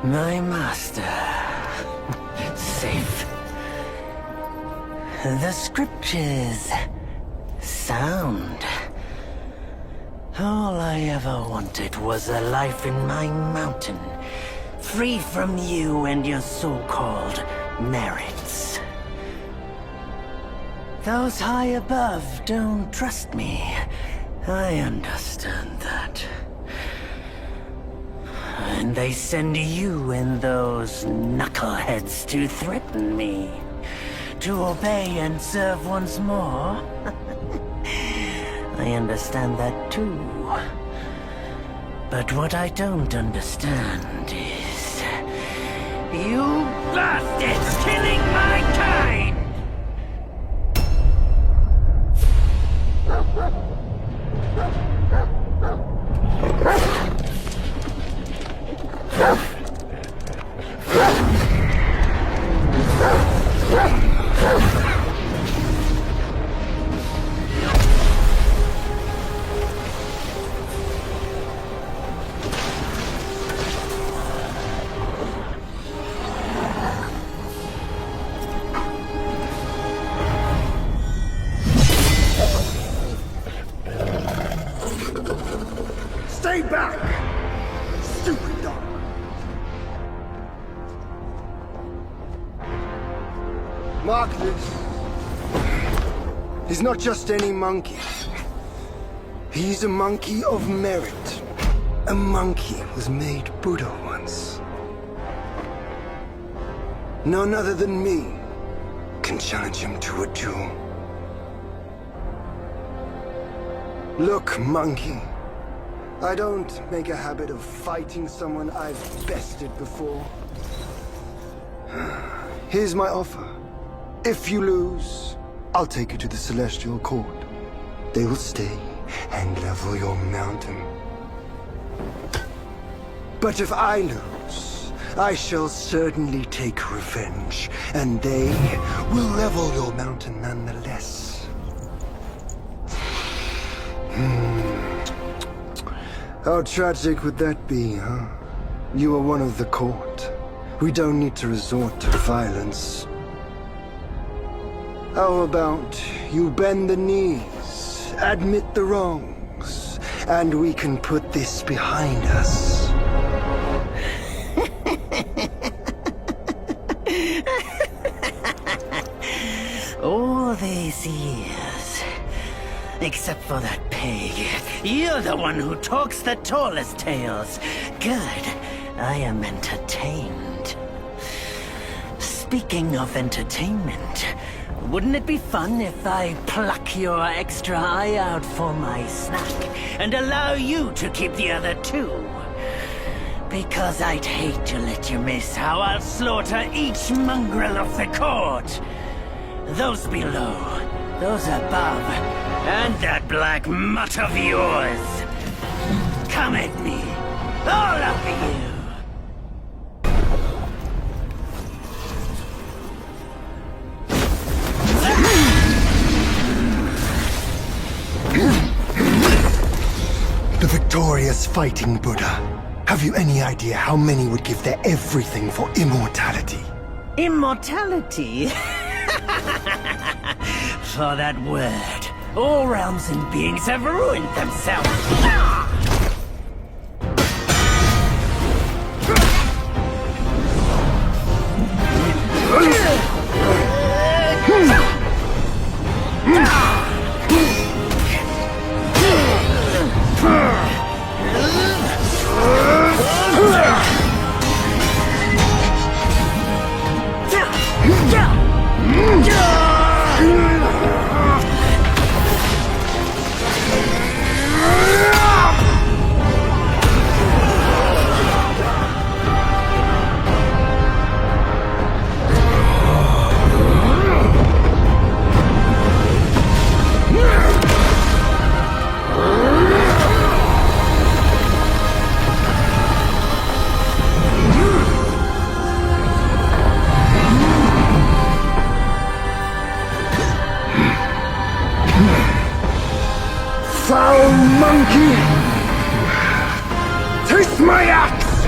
My master. Safe. The scriptures. Sound. All I ever wanted was a life in my mountain, free from you and your so-called merits. Those high above don't trust me. I understand that. And they send you and those knuckleheads to threaten me. To obey and serve once more. I understand that too. But what I don't understand is... you bastards killing my kind! Stay back! Stupid dog! Mark this. He's not just any monkey. He's a monkey of merit. A monkey was made Buddha once. None other than me can challenge him to a duel. Look, monkey. I don't make a habit of fighting someone I've bested before. Here's my offer. If you lose, I'll take you to the Celestial Court. They will stay and level your mountain. But if I lose, I shall certainly take revenge, and they will level your mountain nonetheless. How tragic would that be, huh? You are one of the court. We don't need to resort to violence. How about you bend the knees, admit the wrongs, and we can put this behind us? All these years, except for that pig, you're the one who talks the tallest tales. Good, I am entertained. Speaking of entertainment, wouldn't it be fun if I pluck your extra eye out for my snack and allow you to keep the other two? Because I'd hate to let you miss how I'll slaughter each mongrel of the court. Those below, those above, and that black mutt of yours. Come at me, all of you. The victorious fighting Buddha. Have you any idea how many would give their everything for immortality? Immortality? For that word, all realms and beings have ruined themselves. Foul monkey! Taste my axe!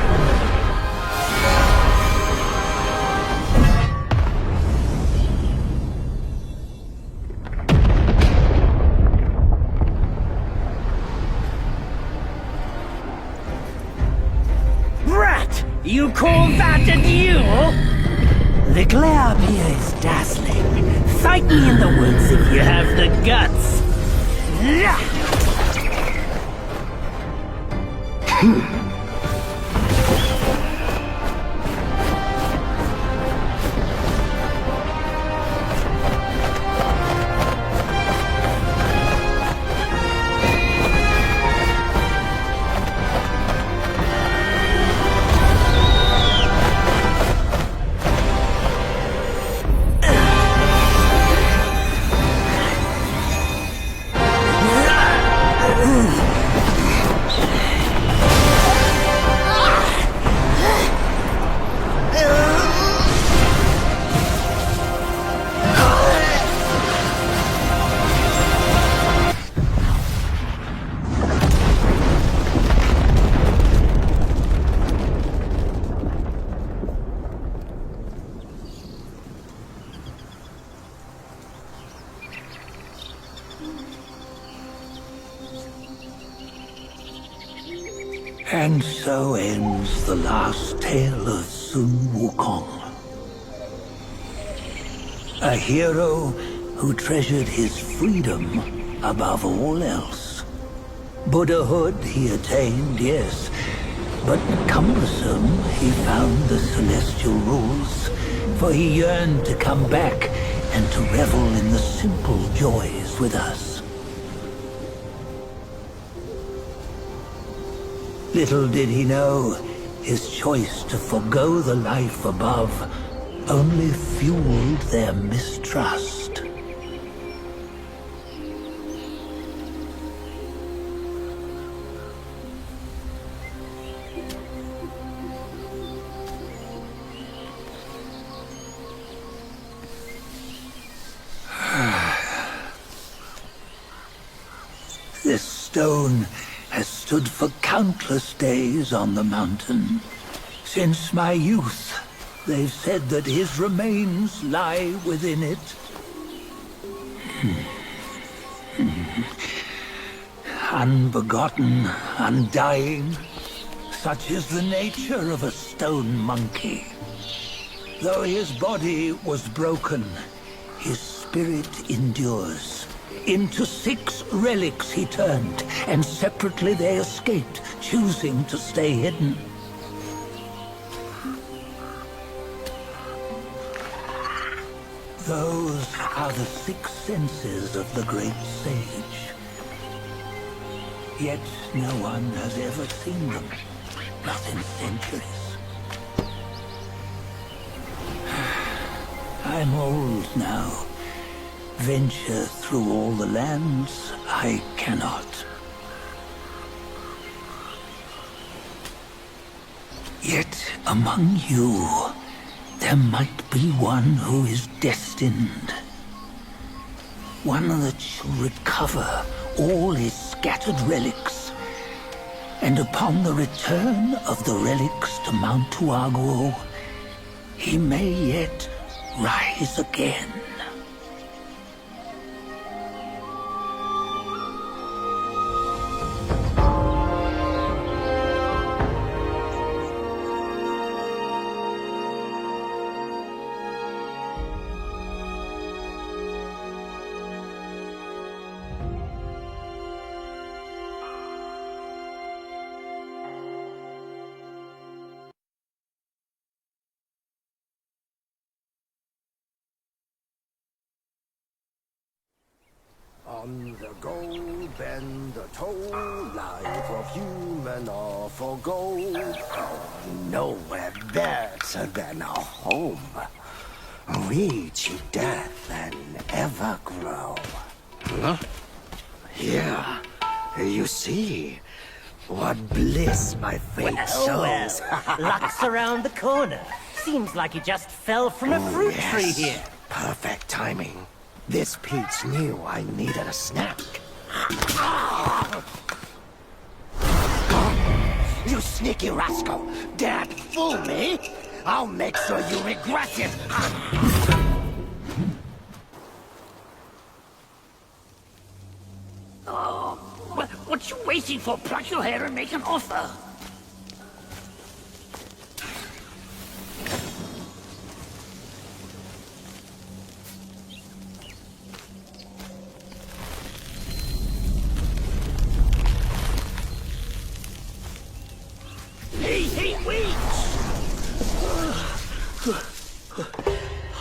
You call that a duel? The glare up here is dazzling. Fight me in the woods if you have the guts. And so ends the last tale of Sun Wukong. A hero who treasured his freedom above all else. Buddhahood he attained, yes, but cumbersome he found the celestial rules, for he yearned to come back and to revel in the simple joys with us. Little did he know, his choice to forgo the life above only fueled their mistrust. This stone has stood for countless days on the mountain. Since my youth, they've said that his remains lie within it. Unbegotten, undying, such is the nature of a stone monkey. Though his body was broken, his spirit endures. Into 6 relics he turned, and separately they escaped, choosing to stay hidden. Those are the 6 senses of the great sage. Yet no one has ever seen them, not in centuries. I'm old now. Venture through all the lands I cannot. Yet among you, there might be one who is destined. One that shall recover all his scattered relics. And upon the return of the relics to Mount Tuaguo, he may yet rise again. On the go, bend the toe, life of human are for gold. Oh, nowhere better than a home. Reach death and ever grow. Huh? Here, you see, what bliss my fate shows. Luck's around the corner. Seems like he just fell from a fruit tree here. Perfect timing. This peach knew I needed a snack. You sneaky rascal! Dared fool me? I'll make sure you regret it! Oh, what you waiting for? Pluck your hair and make an offer.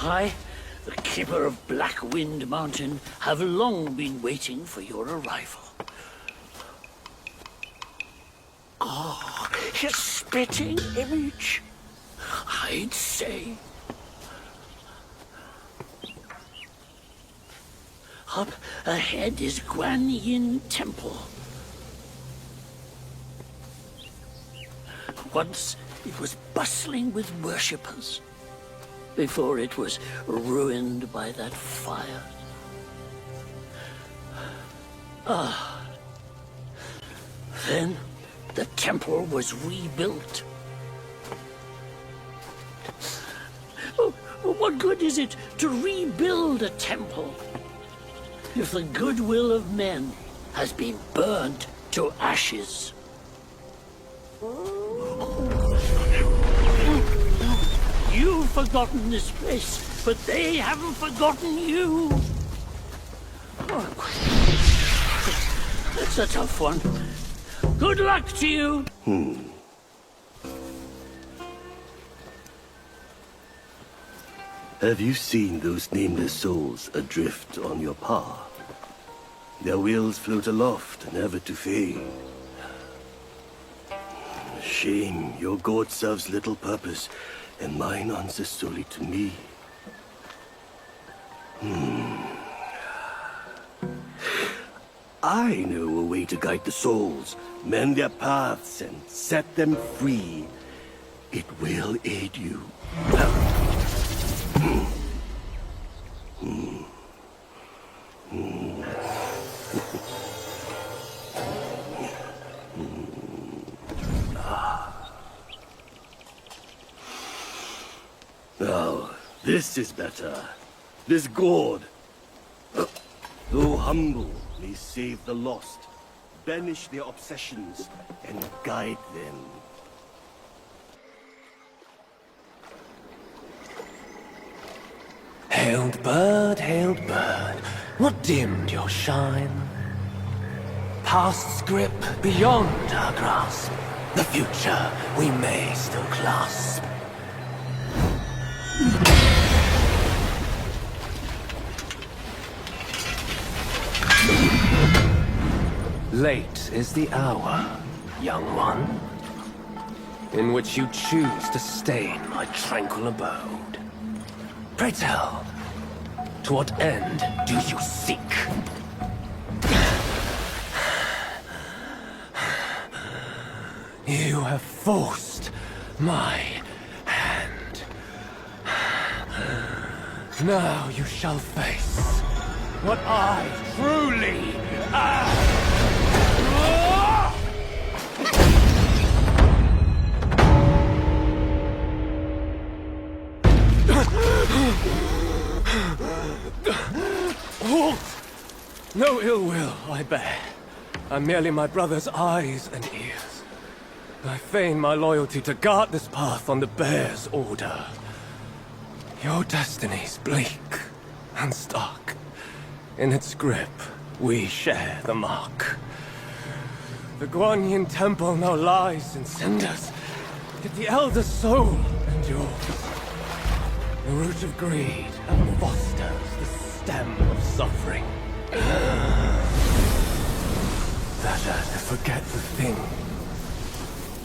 I, the keeper of Black Wind Mountain, have long been waiting for your arrival. Ah, a spitting image, I'd say. Up ahead is Guan Yin Temple. Once it was bustling with worshippers, before it was ruined by that fire. Then the temple was rebuilt. Oh, what good is it to rebuild a temple if the goodwill of men has been burnt to ashes? You've forgotten this place, but they haven't forgotten you. That's a tough one. Good luck to you. Have you seen those nameless souls adrift on your path? Their wheels float aloft, never to fade. Shame, your god serves little purpose, and mine answers solely to me. I know a way to guide the souls, mend their paths, and set them free. It will aid you. Now, this is better. This gourd, though humble, may save the lost, banish their obsessions, and guide them. Hailed bird, what dimmed your shine? Past's grip beyond our grasp, the future we may still clasp. Late is the hour, young one, in which you choose to stain my tranquil abode. Pray tell, to what end do you seek? You have forced my hand. Now you shall face what I truly am. Halt! No ill will I bear. I'm merely my brother's eyes and ears. I feign my loyalty to guard this path on the bear's order. Your destiny's bleak and stark. In its grip, we share the mark. The Guan Yin Temple now lies in cinders, yet the elder soul endures. The root of greed fosters the stem of suffering. Better to forget the thing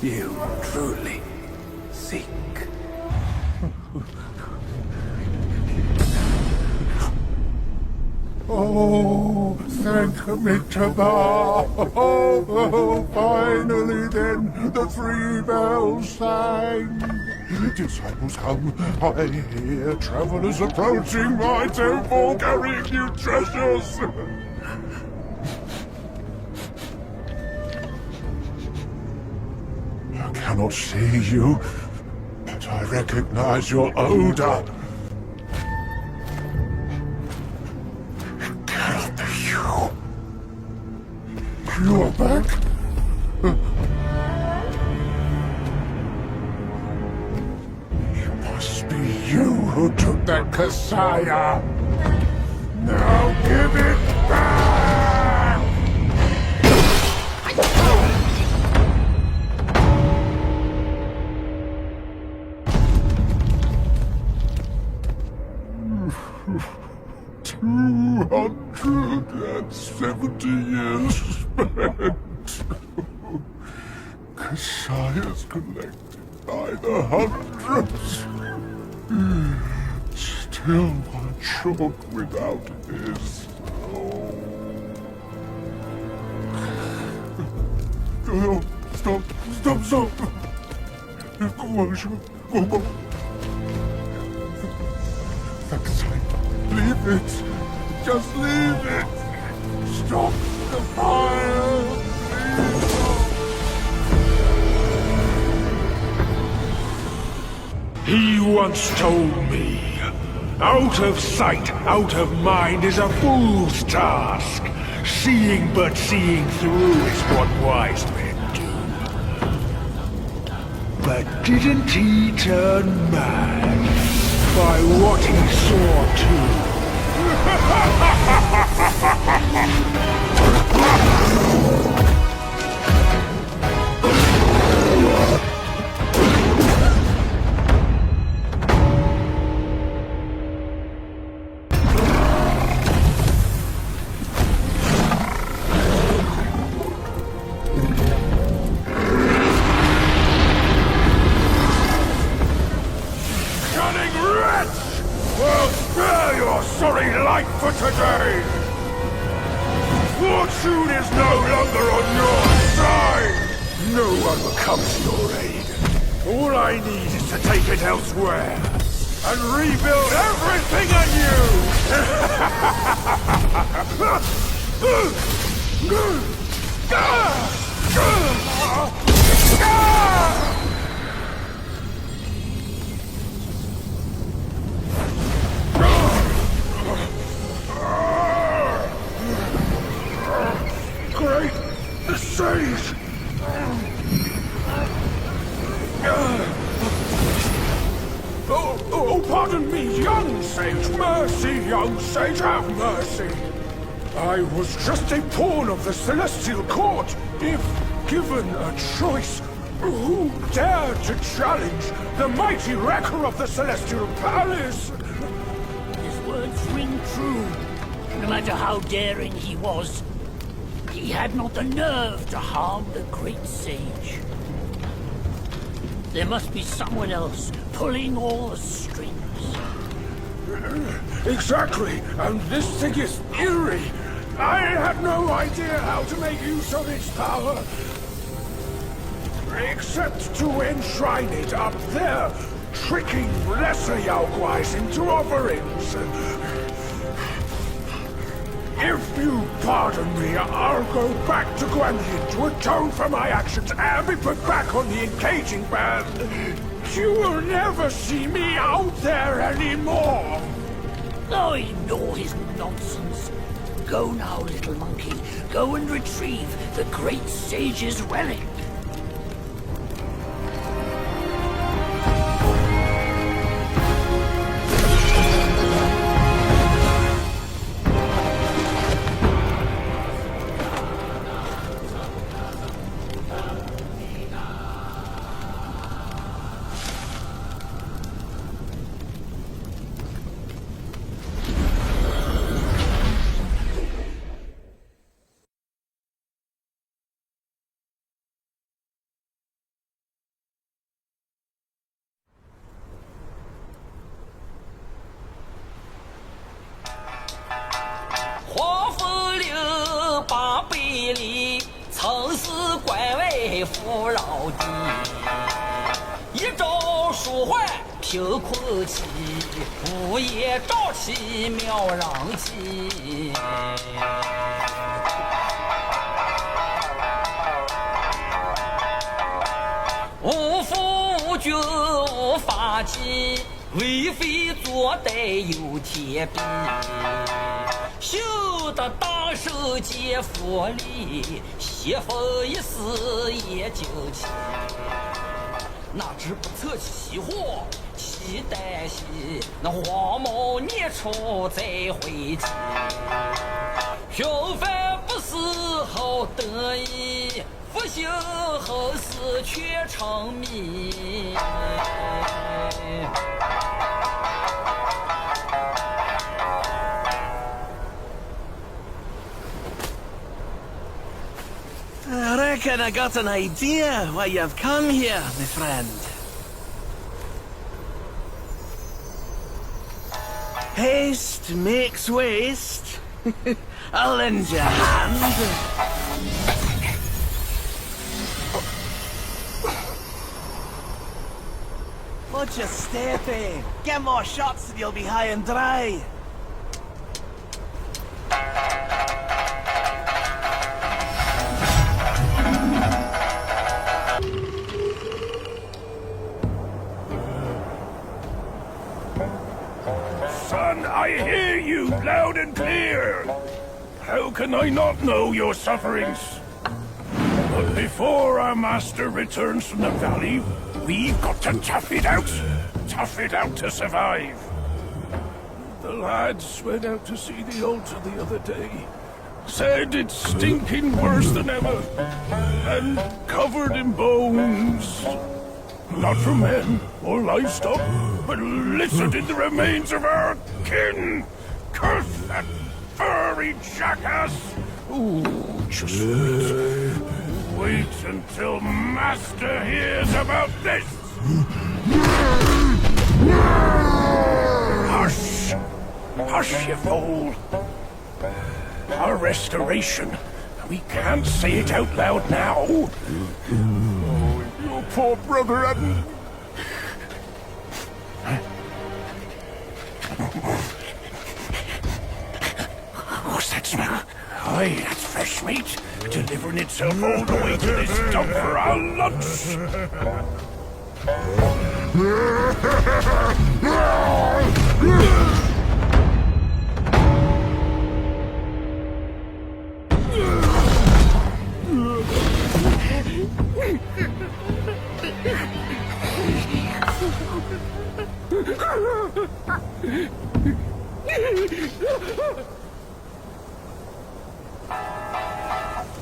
you truly seek. Oh, thank me to God. Oh, finally then, the 3 bells sang. Disciples come, I hear travelers approaching my temple carrying new treasures. I cannot see you, but I recognize your odor. You are back? It must be you who took that Kasaya. Now give it back! 270 years spent. Cassius collected by the hundreds. Still one short without his. No, stop. Go. Leave it. Just leave it. Stop the fire. He once told me, out of sight, out of mind is a fool's task. Seeing but seeing through is what wise men do. But didn't he turn mad by what he saw too? Fortune is no longer on your side! No one comes to your aid. All I need is to take it elsewhere and rebuild everything anew! Great sage! Oh, pardon me, young sage! Mercy, young sage, have mercy! I was just a pawn of the Celestial Court. If given a choice, who dared to challenge the mighty wrecker of the Celestial Palace? His words ring true. No matter how daring he was, he had not the nerve to harm the great sage. There must be someone else pulling all the strings. Exactly, and this thing is eerie. I had no idea how to make use of its power. Except to enshrine it up there, tricking lesser Yaoguais into offerings. If you pardon me, I'll go back to Guanyin to atone for my actions and be put back on the engaging band. You will never see me out there anymore. Oh, ignore his nonsense. Go now, little monkey. Go and retrieve the great sage's relic.为非作歹有天比，修得大手接佛力，邪风一丝也惊奇。哪知不测其祸，其旦夕，那黄毛年初再回击。平凡不是好得意，复兴后事却成谜。reckon I got an idea why you've come here, my friend. Haste makes waste. I'll lend you a hand. Watch your step, eh? Get more shots and you'll be high and dry. Son, I hear you loud and clear. How can I not know your sufferings? But before our master returns from the valley, we've got to tough it out. Tough it out to survive. The lads went out to see the altar the other day. Said it's stinking worse than ever. And covered in bones. Not from men or livestock, but littered in the remains of our kin. Curse that furry jackass! Ooh, just wait. Wait until Master hears about this! Hush! Hush, you fool! Our restoration. We can't say it out loud now. Oh, your poor brother hadn't... What's that smell? Aye, that's fresh meat. Delivering itself all the way to this dump for our lunch.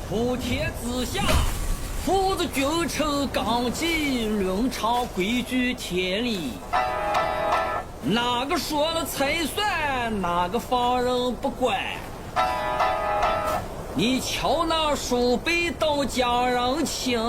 普天之下，父子君臣纲纪，伦常规矩天理。哪个说了才算，哪个放任不管？你瞧那鼠辈都讲人情。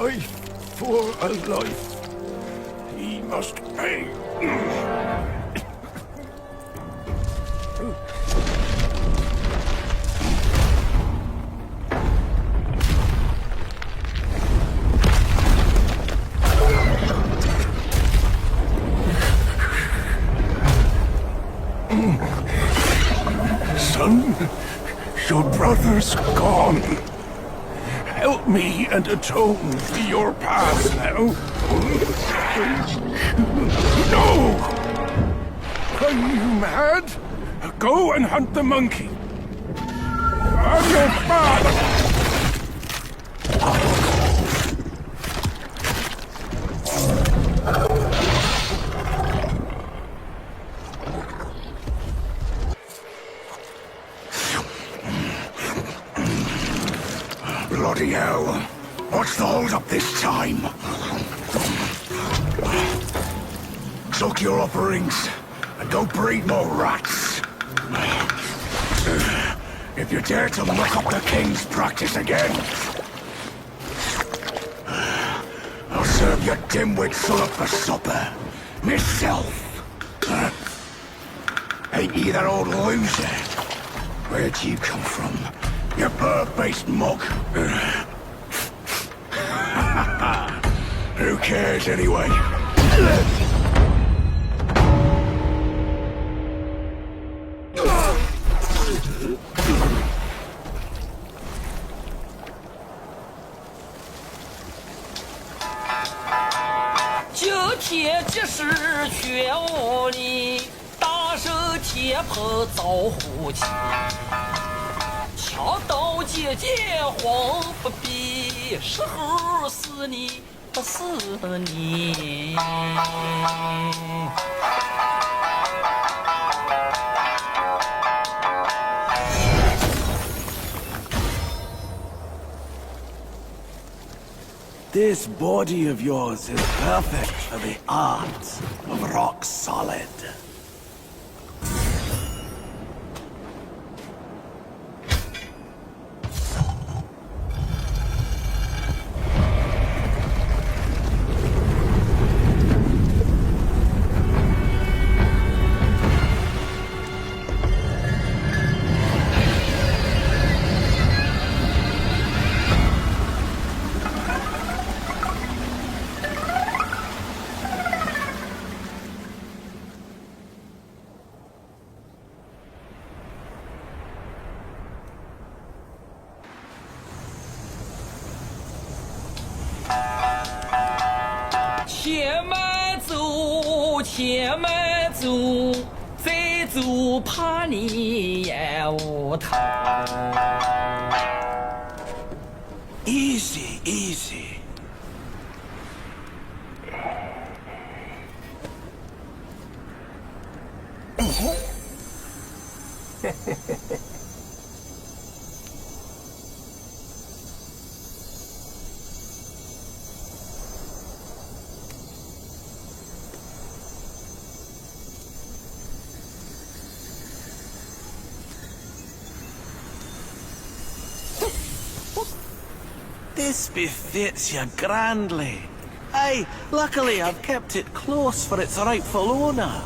Life for a life. He must pay. Son, your brother's gone. Help me and atone for your past now. No! Are you mad? Go and hunt the monkey. I'm your father! Bloody hell. What's the hold-up this time? Suck your offerings and don't breed more rats. If you dare to muck up the king's practice again, I'll serve your dimwits all up for supper. Myself. Ain't you that old loser? Where'd you come from? You bird-based mug. Who cares anyway? 今天即是全屋里，大圣天蓬遭虎气。 枪刀剑剑黄不比，时候是你是你。This body of yours is perfect for the art of rock solid.且慢走，再走怕你也无头。Easy, easy. This befits you grandly. Aye, luckily I've kept it close for its rightful owner.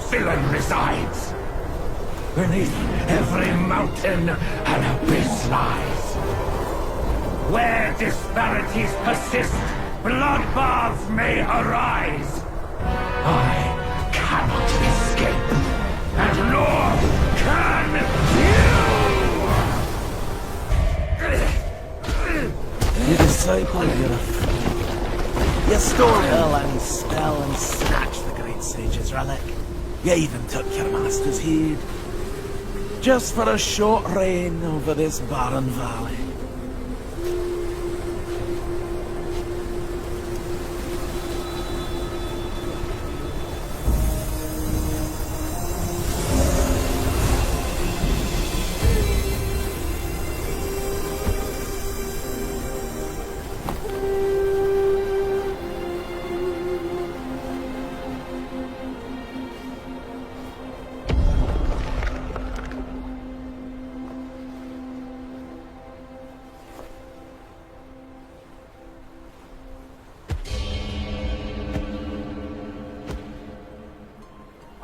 Villain resides. Beneath every mountain an abyss lies. Where disparities persist, bloodbaths may arise. I cannot escape, and nor can you! You disciple, you're a fool. You stole Erlang's spell and snatched the great sage's relic. You even took your master's heed. Just for a short reign over this barren valley.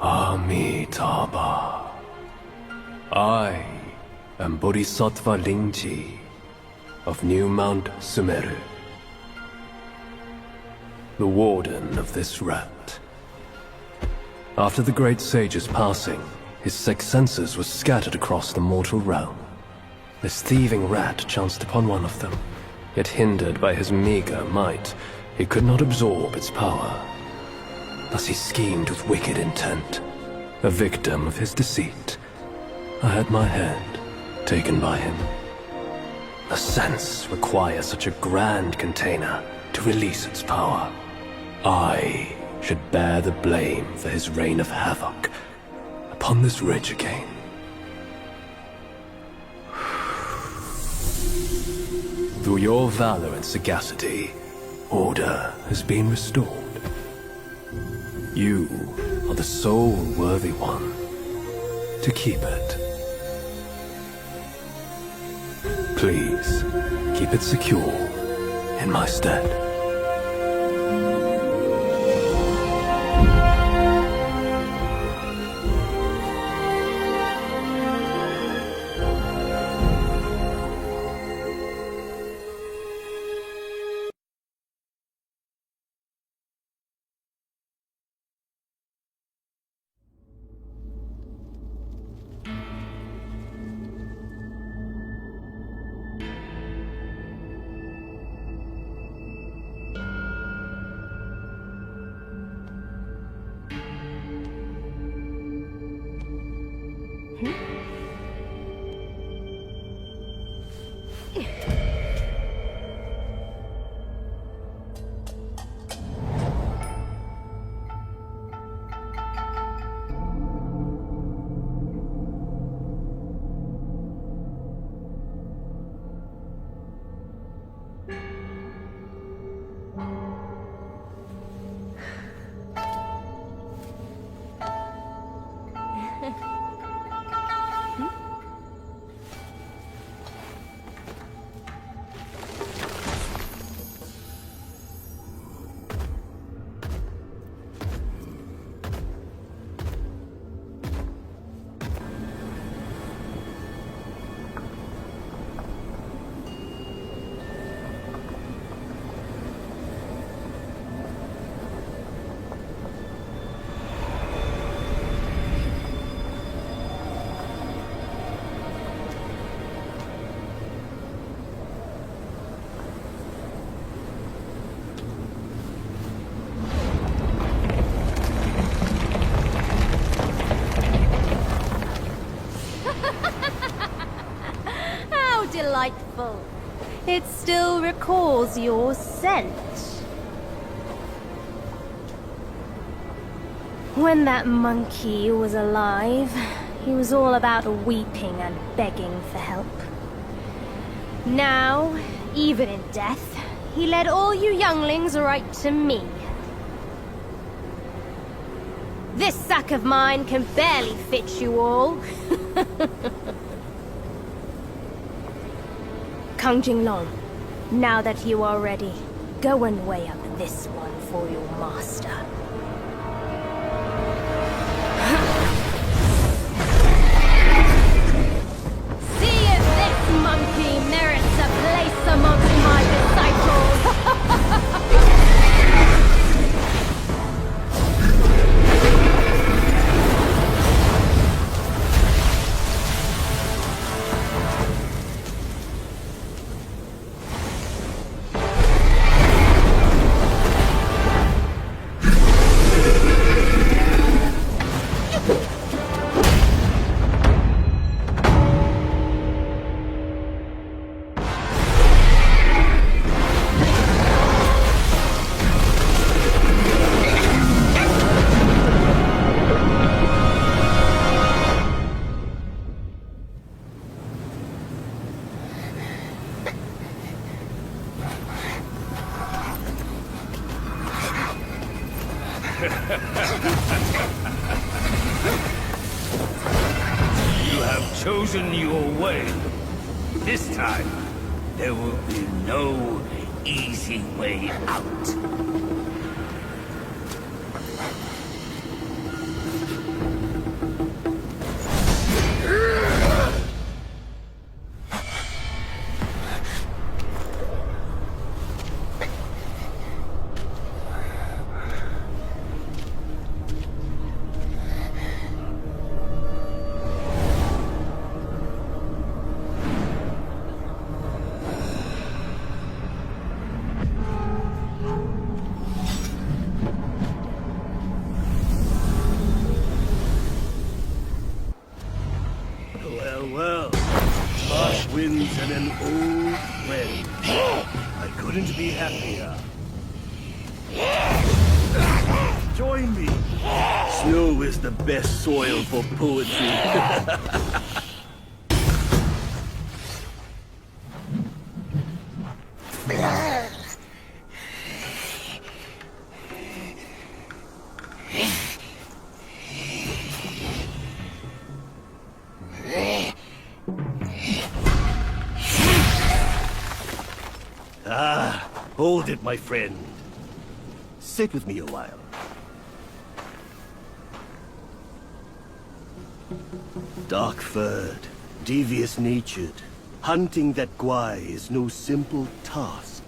Amitabha. I am Bodhisattva Lingji of New Mount Sumeru, the warden of this rat. After the great sage's passing, his sixth senses were scattered across the mortal realm. This thieving rat chanced upon one of them, yet hindered by his meager might, he could not absorb its power. Thus he schemed with wicked intent. A victim of his deceit, I had my head taken by him. A sense requires such a grand container to release its power. I should bear the blame for his reign of havoc upon this ridge again. Through your valor and sagacity, order has been restored. You are the sole worthy one to keep it. Please, keep it secure in my stead. Delightful. It still recalls your scent. When that monkey was alive, he was all about weeping and begging for help. Now, even in death, he led all you younglings right to me. This sack of mine can barely fit you all. Kang Jinglong, now that you are ready, go and weigh up this one for your master. See if this monkey merits a place amongst my disciples! You have chosen your way. This time, there will be no easy way out. Well, harsh winds and an old friend. I couldn't be happier. Join me. Snow is the best soil for poetry. Ah, hold it, my friend. Sit with me a while. Dark-furred, devious-natured, hunting that guai is no simple task.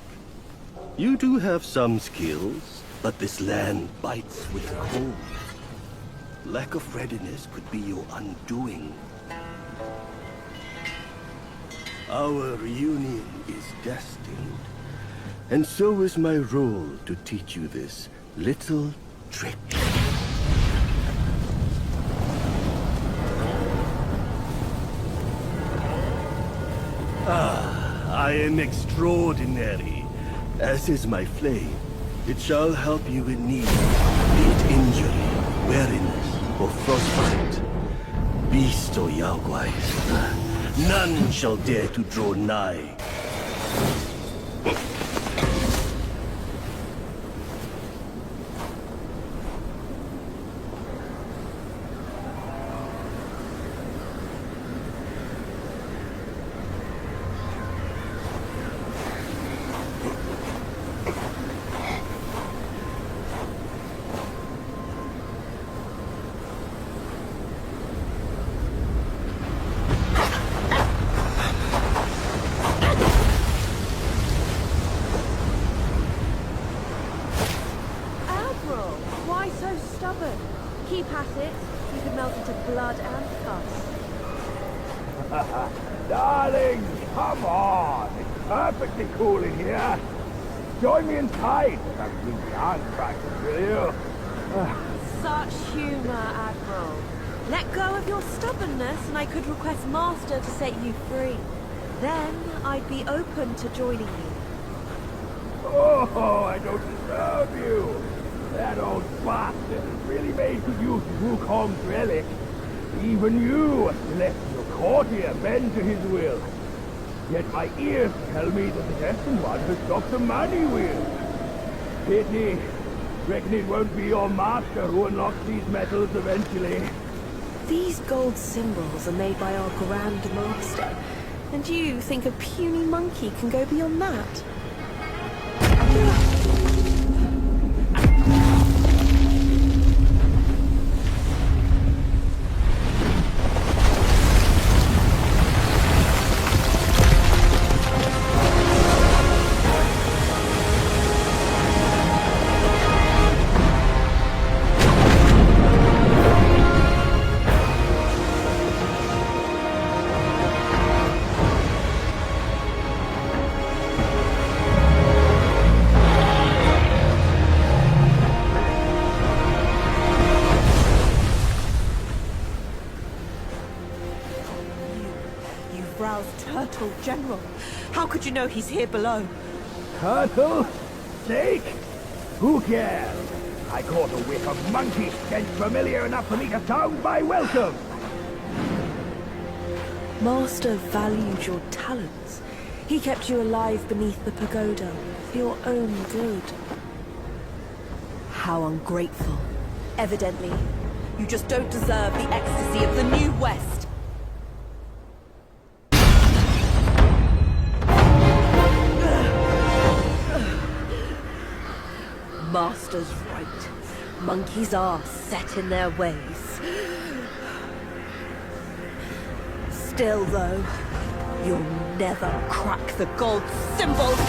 You do have some skills, but this land bites with cold. Lack of readiness could be your undoing. Our reunion is destined, and so is my role to teach you this little trick. I am extraordinary, as is my flame. It shall help you in need, be it injury, weariness, or frostbite. Beast or yaoguai, none shall dare to draw nigh. Keep at it. You could melt into blood and pus. Darling, come on. It's perfectly cool in here. Join me inside. That blue yarn practice, will you? Such humor, Admiral. Let go of your stubbornness and I could request Master to set you free. Then I'd be open to joining you. Oh, I don't deserve you. That old bastard has really made good use of Wukong's relic. Even you, a celestial courtier, bend to his will. Yet my ears tell me that the destined one has stopped the money wheel. Pity. Reckon it won't be your master who unlocks these metals eventually. These gold symbols are made by our Grand Master. And you think a puny monkey can go beyond that? Turtle General. How could you know he's here below? Turtle? Snake? Who cares? I caught a whiff of monkey stench familiar enough for me to sound my welcome. Master valued your talents. He kept you alive beneath the pagoda for your own good. How ungrateful. Evidently, you just don't deserve the ecstasy of the New West. Master's right. Monkeys are set in their ways. Still, though, you'll never crack the gold symbols.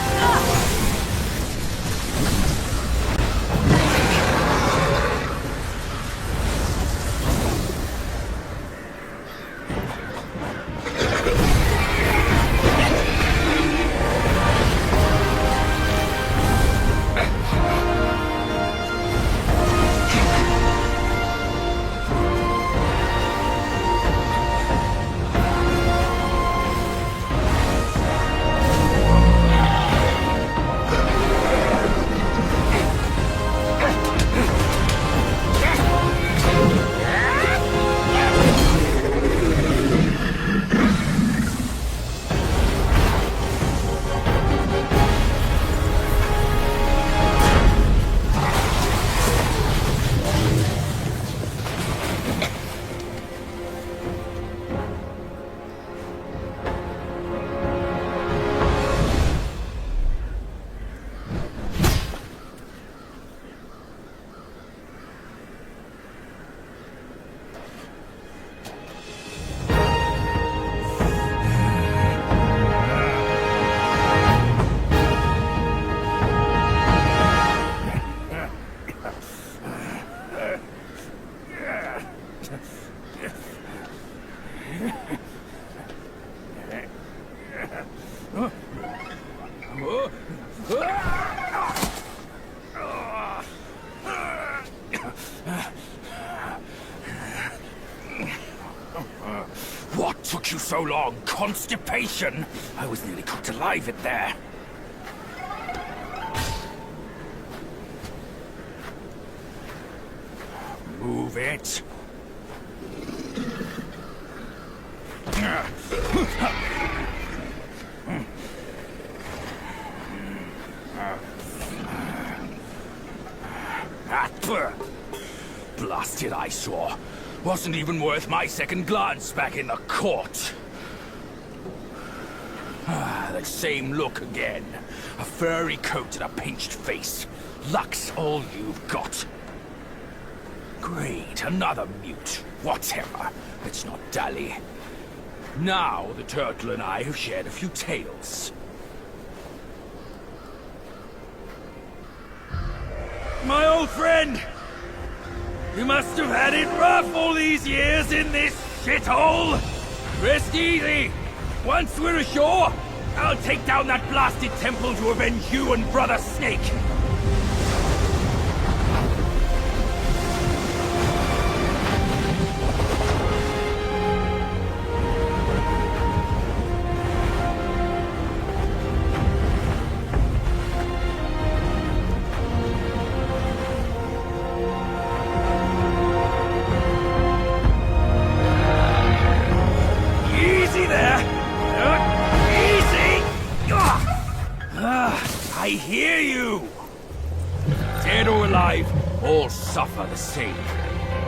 What took you so long? Constipation? I was nearly cooked alive in there. Move it. Blasted eyesore. Wasn't even worth my second glance back in the court. The same look again. A furry coat and a pinched face. Luck's all you've got. Great, another mute. Whatever. Let's not dally. Now the turtle and I have shared a few tales. My old friend! You must have had it rough all these years in this shithole! Rest easy! Once we're ashore, I'll take down that blasted temple to avenge you and Brother Snake! I hear you! Dead or alive, all suffer the same.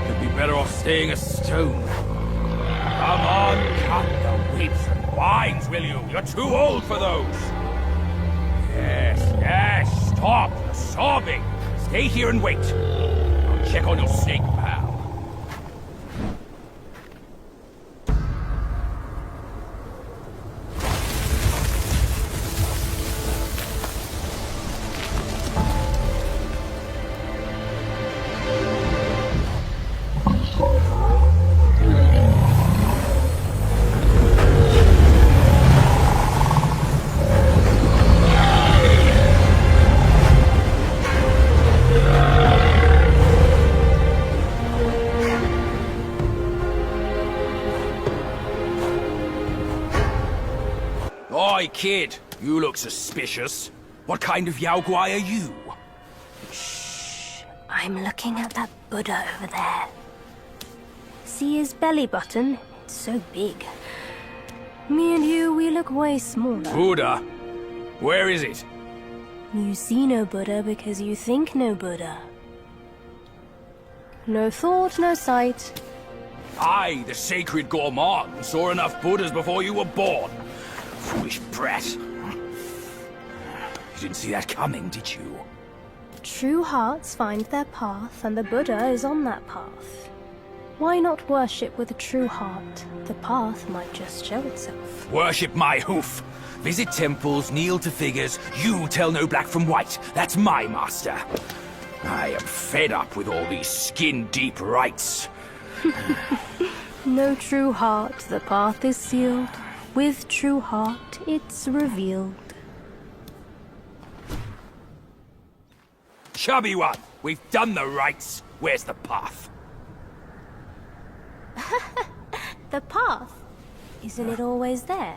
You'd be better off staying a stone. Come on, cut the whips and wines, will you? You're too old for those. Yes, stop the sobbing. Stay here and wait. I'll check on your snake, pal. Oi, kid, you look suspicious. What kind of Yaogwai are you? Shh. I'm looking at that Buddha over there. See his belly button? It's so big. Me and you, we look way smaller. Buddha? Where is it? You see no Buddha because you think no Buddha. No thought, no sight. I, the sacred gourmand, saw enough Buddhas before you were born. Foolish brat. You didn't see that coming, did you? True hearts find their path, and the Buddha is on that path. Why not worship with a true heart? The path might just show itself. Worship my hoof. Visit temples, kneel to figures. You tell no black from white. That's my master. I am fed up with all these skin-deep rites. No true heart, the path is sealed. With true heart, it's revealed. Chubby one, we've done the rites. Where's the path? The path? Isn't it always there?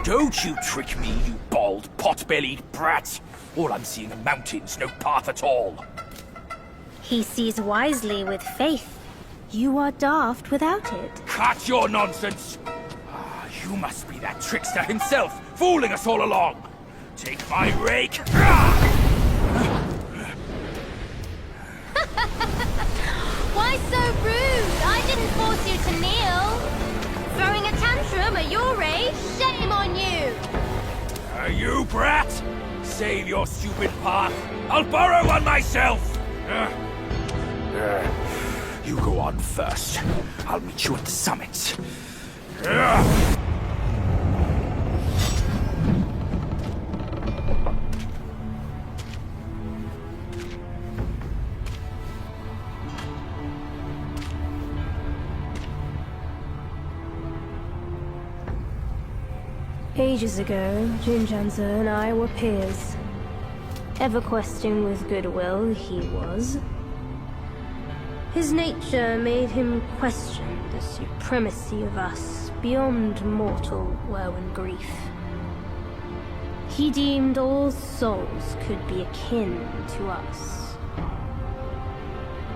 Don't you trick me, you bald, pot-bellied brat. All I'm seeing are mountains, no path at all. He sees wisely with faith. You are daft without it. Cut your nonsense! You must be that trickster himself, fooling us all along. Take my rake. Why so rude? I didn't force you to kneel. Throwing a tantrum at your age? Shame on you! You brat! Save your stupid path. I'll borrow one myself. You go on first. I'll meet you at the summit. Ages ago, Jinjanzo and I were peers. Ever questing with goodwill, he was. His nature made him question the supremacy of us beyond mortal woe and grief. He deemed all souls could be akin to us.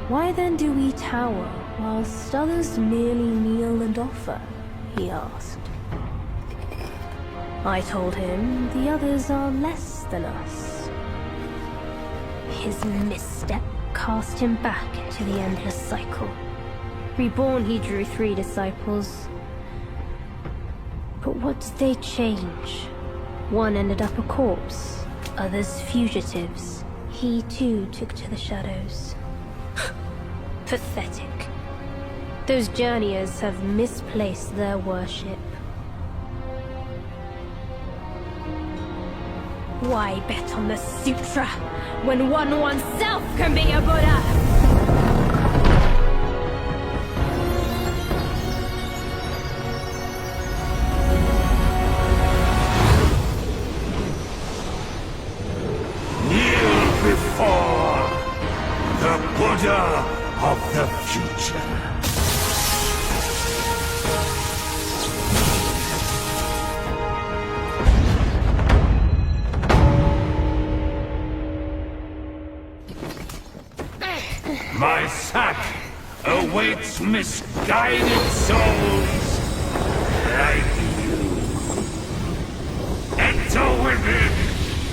Why then do we tower whilst others merely kneel and offer? He asked. I told him the others are less than us. His misstep cast him back into the endless cycle. Reborn, he drew 3 disciples. But what did they change? One ended up a corpse, others fugitives. He too took to the shadows. Pathetic. Those journeyers have misplaced their worship. Why bet on the sutra when one oneself can be a Buddha? Kneel before the Buddha of the future. My sack awaits misguided souls like you. Enter within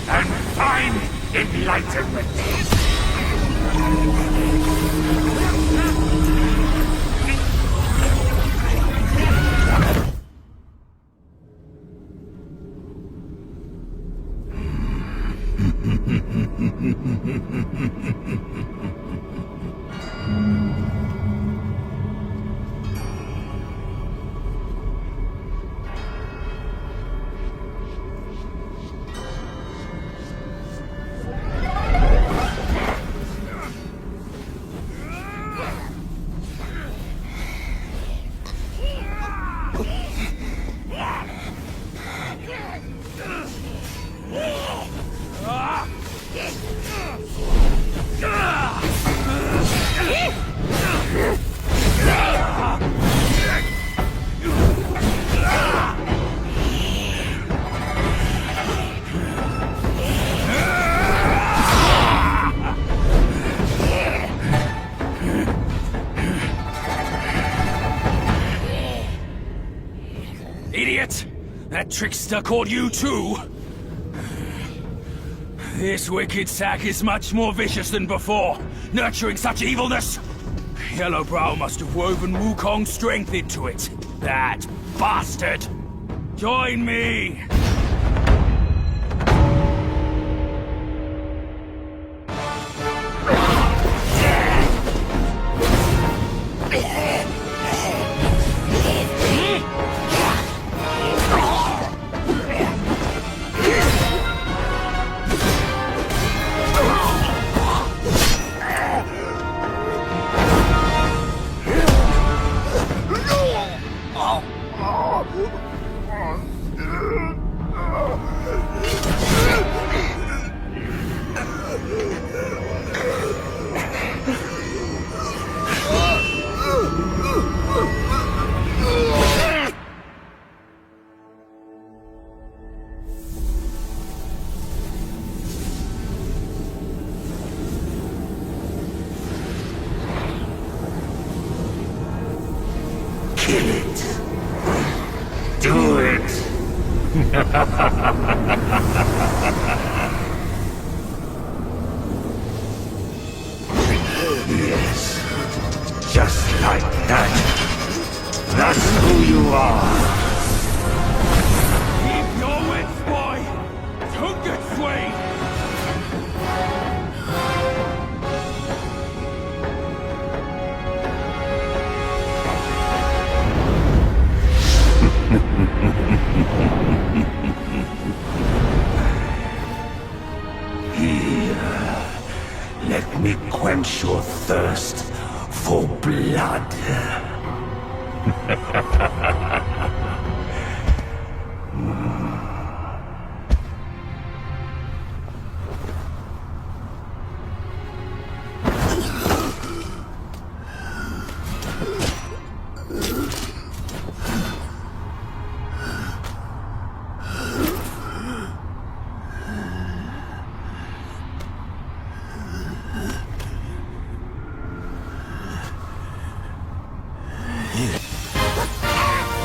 and find enlightenment. Idiot! That trickster called you too! This wicked sack is much more vicious than before, nurturing such evilness! Yellowbrow must have woven Wukong's strength into it. That bastard! Join me! Kill it. Do it. Yes. Just like that. That's who you are. Keep your wits, boy. Don't get swayed. Here, let me quench your thirst for blood.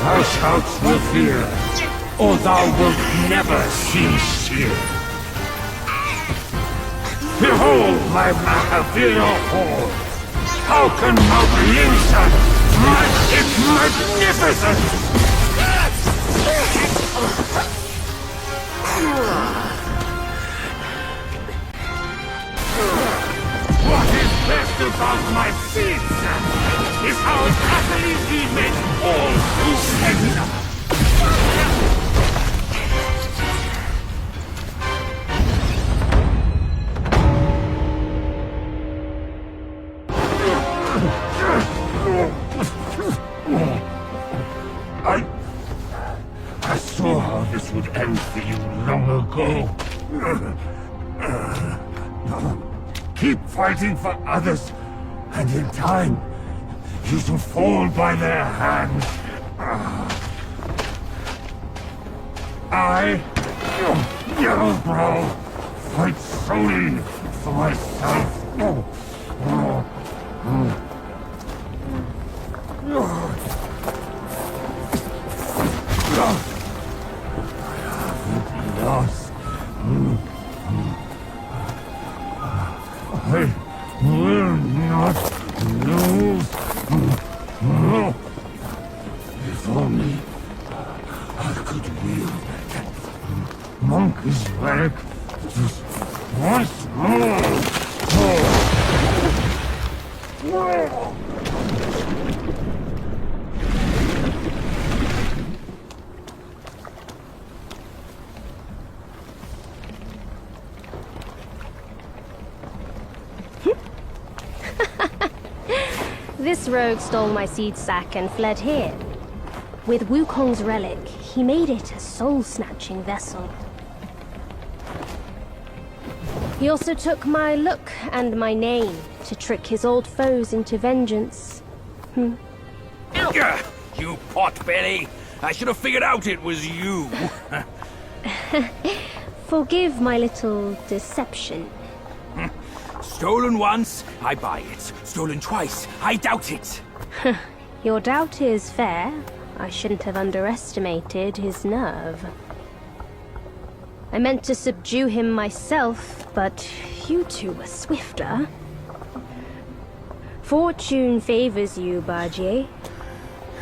Thou shalt with fear, or thou wilt never cease here. Behold my Machiavellian hall! How can Mount Lisa match its magnificence? What is best about my seeds is how happily he makes all who enter. I saw how this would end for you long ago. Keep fighting for others, and in time, you shall fall by their hands. I, Yellowbrow, fight solely for myself. Lost. I will not lose. If only I could wield that monkey's leg just once more. This rogue stole my seed sack and fled here. With Wukong's relic, he made it a soul-snatching vessel. He also took my look and my name to trick his old foes into vengeance. You potbelly! I should have figured out it was you! Forgive my little deception. Stolen once, I buy it. Stolen twice, I doubt it. Your doubt is fair. I shouldn't have underestimated his nerve. I meant to subdue him myself, but you two were swifter. Fortune favors you, Bajie.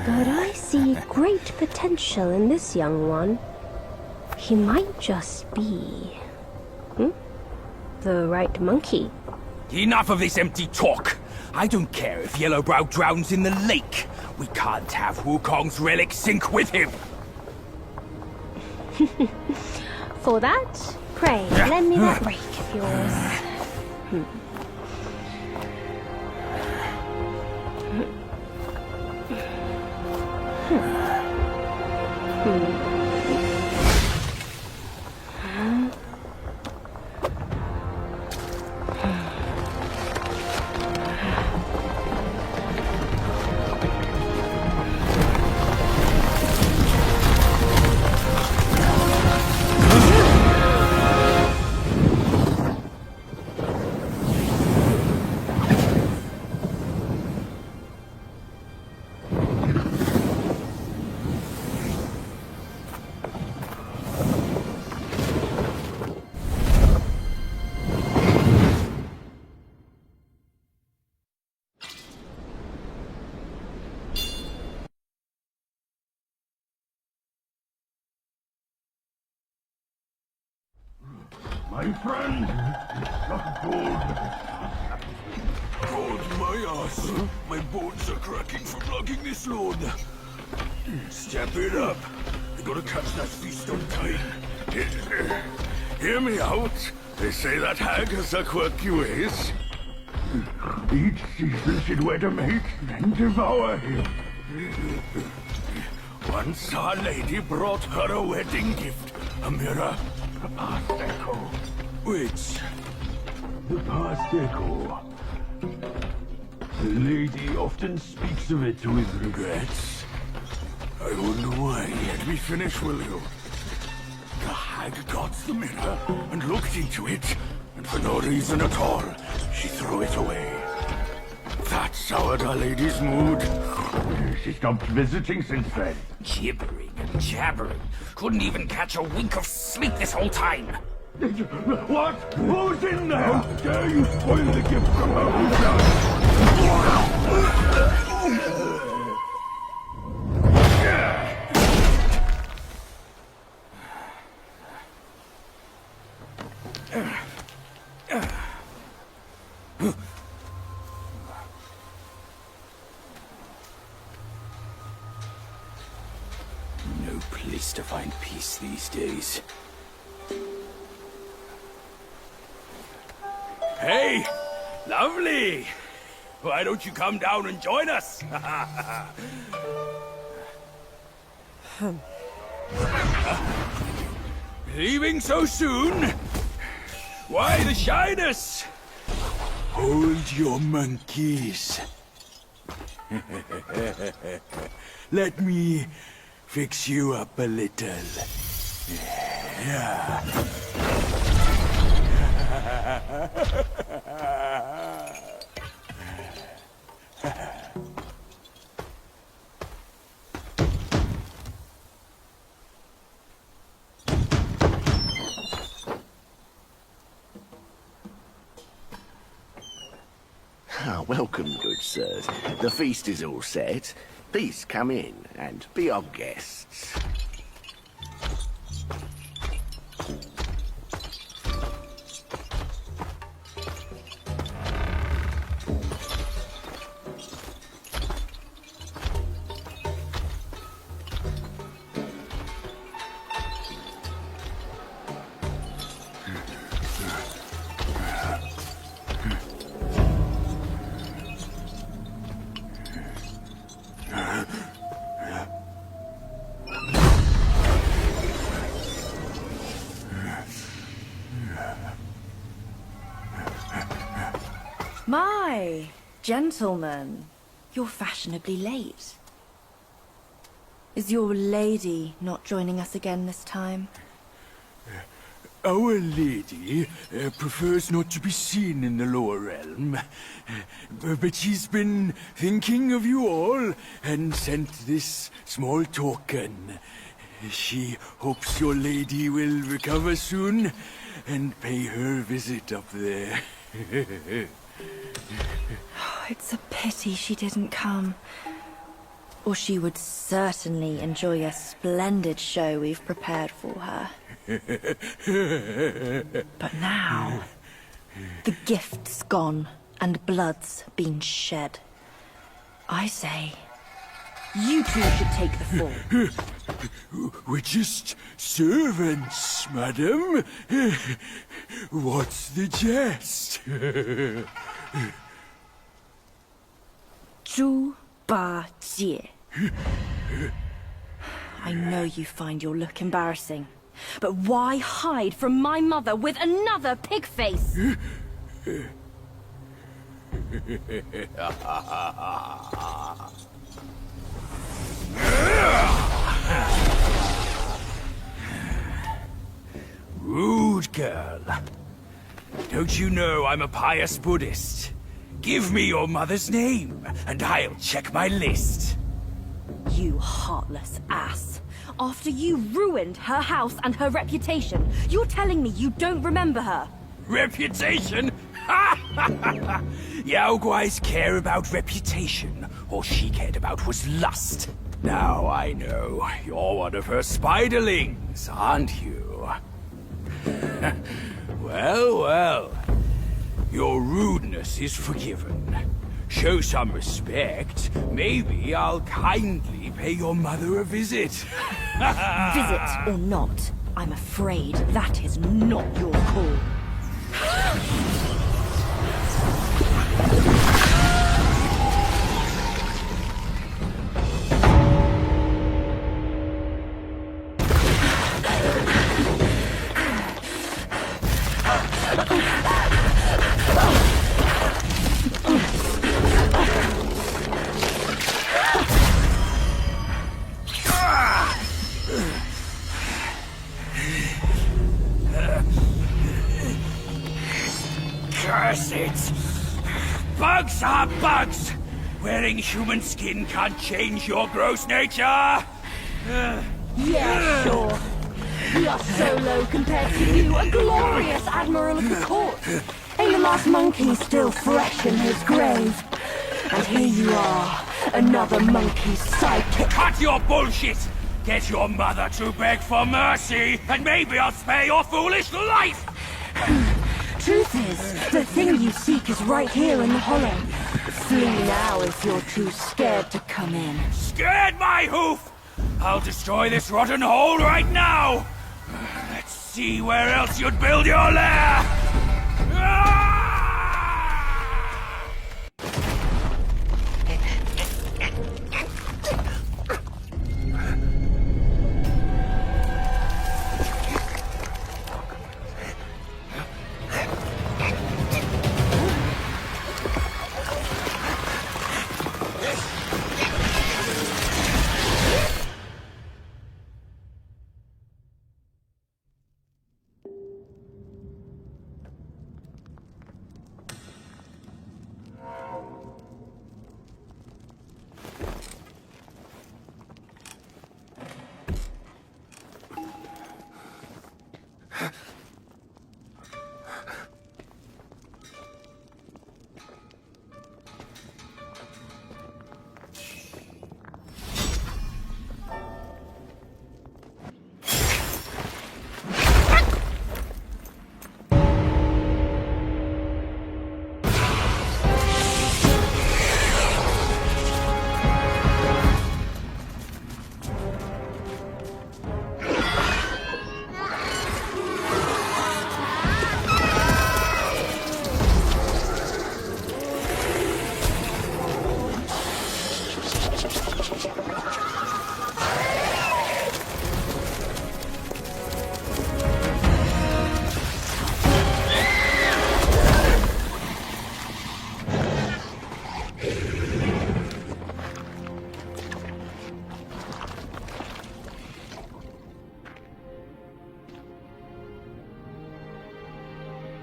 But I see great potential in this young one. He might just be... the right monkey. Enough of this empty talk. I don't care if Yellowbrow drowns in the lake. We can't have Wukong's relic sink with him. For that, pray, lend me that rake of yours. My friend, not good. God, my ass. My bones are cracking from lugging this load. Step it up. I gotta catch that feast on time. Hear me out. They say that hag has her quirky ways. Each season she'd wed a mate, then devour him. Once our lady brought her a wedding gift. A mirror. The past echo. Which? The past echo. The lady often speaks of it with regrets. I wonder why. Let me finish, will you? The hag got the mirror and looked into it, and for no reason at all, she threw it away. That soured our lady's mood. She stopped visiting since then. Gibbering and jabbering. Couldn't even catch a wink of sleep this whole time. What? Who's in there? How dare you spoil the gift from her own blood? No place to find peace these days. Hey! Lovely! Why don't you come down and join us? Leaving so soon? Why the shyness? Hold your monkeys. Let me fix you up a little. Yeah. Welcome, good sirs. The feast is all set. Please come in and be our guests. My gentlemen, you're fashionably late. Is your lady not joining us again this time? Our lady prefers not to be seen in the lower realm, but she's been thinking of you all and sent this small token. She hopes your lady will recover soon and pay her visit up there. It's a pity she didn't come. Or she would certainly enjoy a splendid show we've prepared for her. But now, the gift's gone and blood's been shed. I say, you two should take the fall. We're just servants, madam. What's the jest? Zhu Ba Jie. I know you find your look embarrassing, but why hide from my mother with another pig face? Rude girl. Don't you know I'm a pious Buddhist? Give me your mother's name, and I'll check my list. You heartless ass. After you ruined her house and her reputation, you're telling me you don't remember her? Reputation? Yao Guai's care about reputation. All she cared about was lust. Now I know. You're one of her spiderlings, aren't you? Well, well. Your rudeness is forgiven. Show some respect. Maybe I'll kindly pay your mother a visit. Visit or not, I'm afraid that is not your call. Curse it! Bugs are bugs! Wearing human skin can't change your gross nature! Yeah, sure. We are so low compared to you, a glorious admiral of the court. Ain't the last monkey still fresh in his grave? And here you are, another monkey's sidekick. Cut your bullshit! Get your mother to beg for mercy, and maybe I'll spare your foolish life! Truth is, the thing you seek is right here in the hollow. Flee now if you're too scared to come in. Scared my hoof! I'll destroy this rotten hole right now! Let's see where else you'd build your lair! Ah!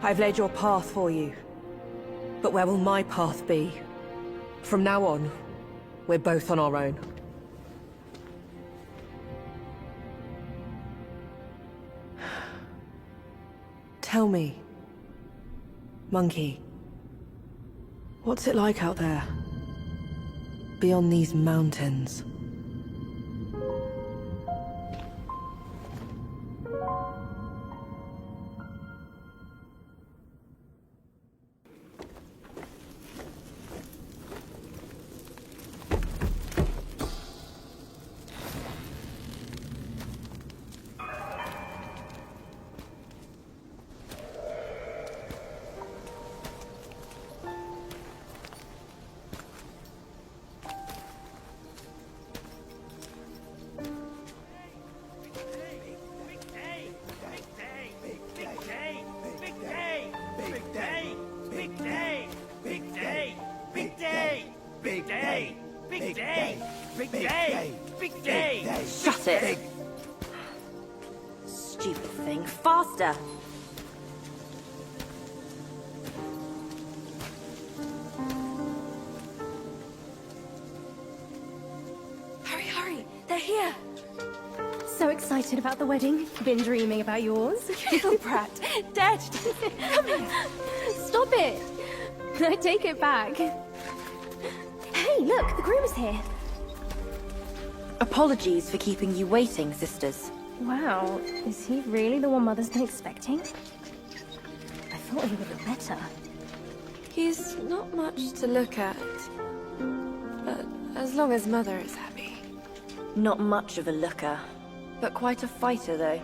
I've laid your path for you. But where will my path be? From now on, we're both on our own. Tell me, monkey, what's it like out there? Beyond these mountains? Shut it! Stupid thing. Faster! Hurry, hurry! They're here! So excited about the wedding. Been dreaming about yours. Little brat, dead! Come here! Stop it! I take it back. Hey, look, the groom is here. Apologies for keeping you waiting, sisters. Wow, is he really the one Mother's been expecting? I thought he would look better. He's not much to look at. But as long as Mother is happy. Not much of a looker, but quite a fighter, though.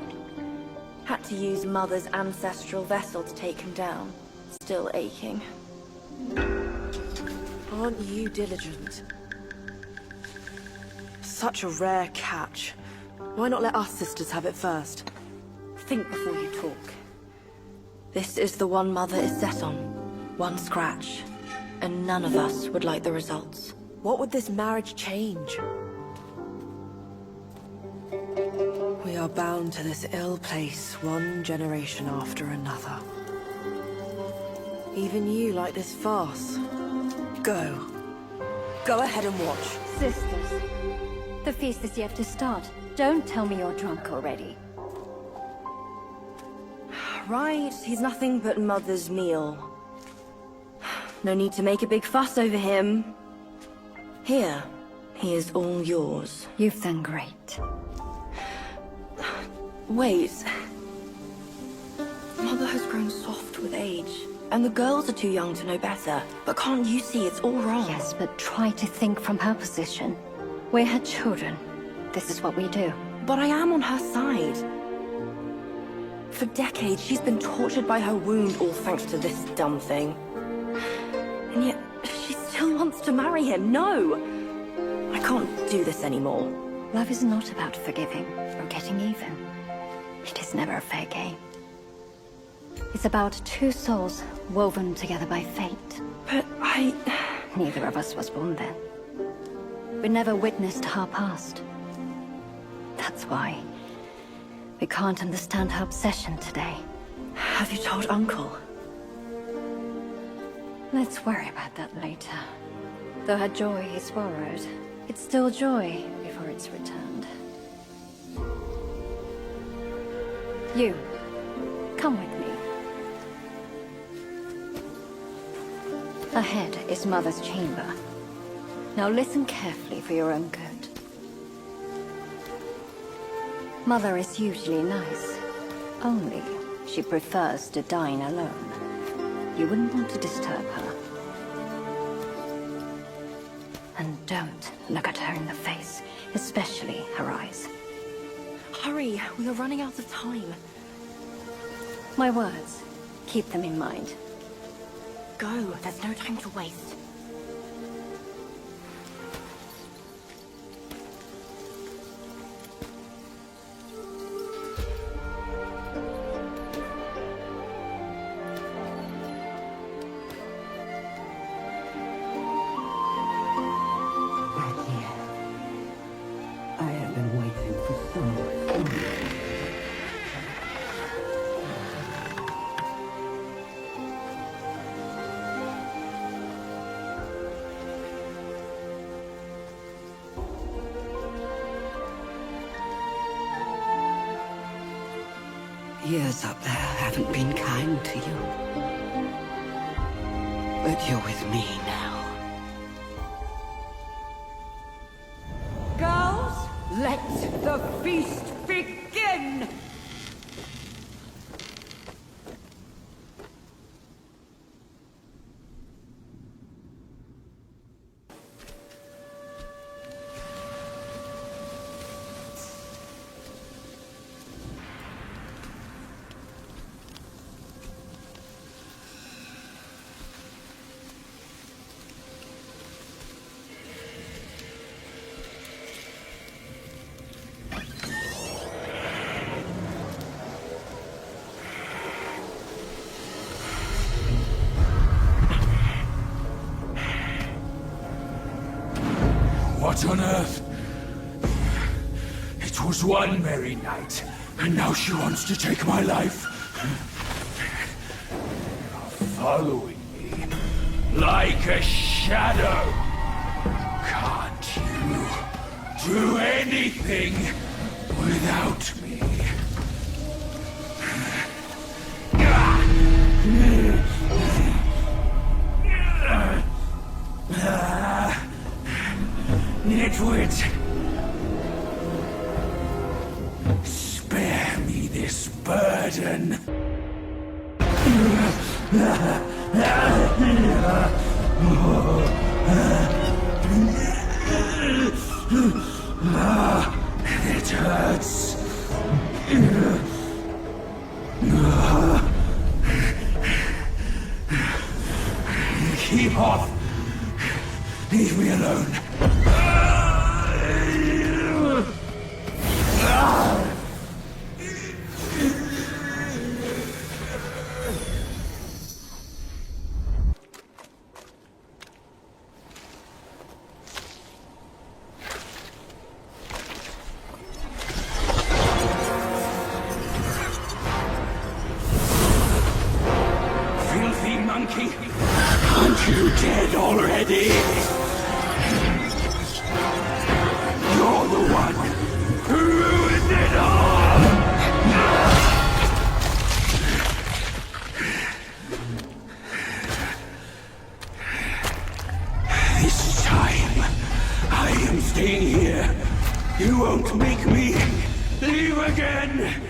Had to use Mother's ancestral vessel to take him down. Still aching. Aren't you diligent? Such a rare catch. Why not let us sisters have it first? Think before you talk. This is the one Mother is set on. One scratch. And none of us would like the results. What would this marriage change? We are bound to this ill place one generation after another. Even you like this farce. Go. Go ahead and watch. Sisters, the feast is yet to start. Don't tell me you're drunk already. Right, he's nothing but Mother's meal. No need to make a big fuss over him. Here, he is all yours. You've done great. Wait. Mother has grown soft with age, and the girls are too young to know better. But can't you see it's all wrong? Yes, but try to think from her position. We're her children. This is what we do. But I am on her side. For decades, she's been tortured by her wound, all thanks to this dumb thing. And yet, she still wants to marry him. No! I can't do this anymore. Love is not about forgiving or getting even. It is never a fair game. It's about two souls woven together by fate. But Neither of us was born then. We never witnessed her past. That's why we can't understand her obsession today. Have you told Uncle? Let's worry about that later. Though her joy is borrowed, it's still joy before it's returned. You, come with me. Ahead is Mother's chamber. Now listen carefully for your own good. Mother is usually nice, only she prefers to dine alone. You wouldn't want to disturb her. And don't look at her in the face, especially her eyes. Hurry, we are running out of time. My words, keep them in mind. Go, there's no time to waste. I have been waiting for so long. Years up there haven't been kind to you. But you're with me now. Girls, let the feast begin! What on earth? It was one merry night, and now she wants to take my life. Following me like a shadow. Can't you do anything without me? Nitwit! Spare me this burden. It hurts. Keep off. Leave me alone. Filthy monkey! Aren't you dead already? You won't make me leave again!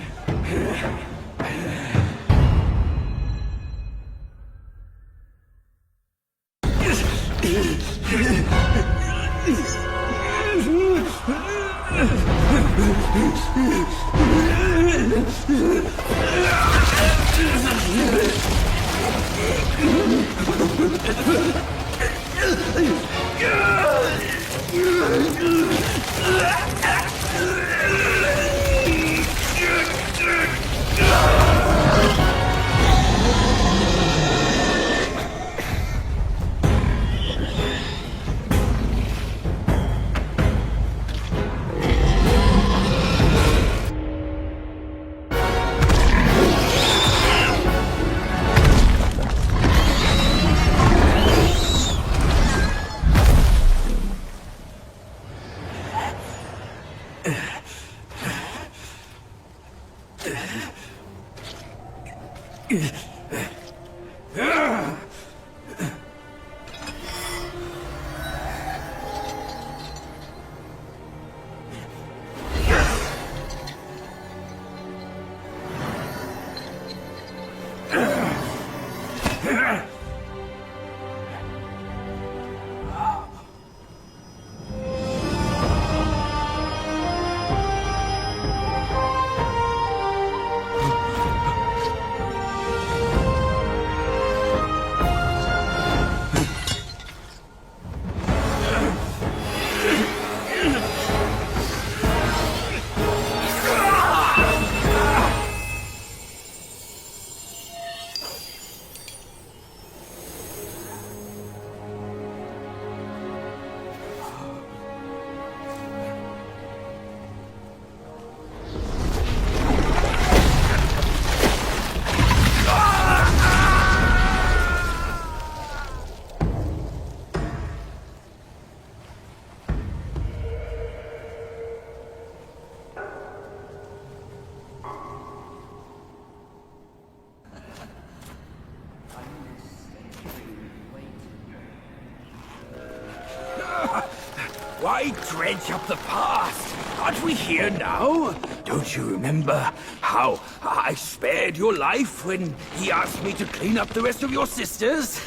Why dredge up the past? Aren't we here now? Don't you remember how I spared your life when he asked me to clean up the rest of your sisters?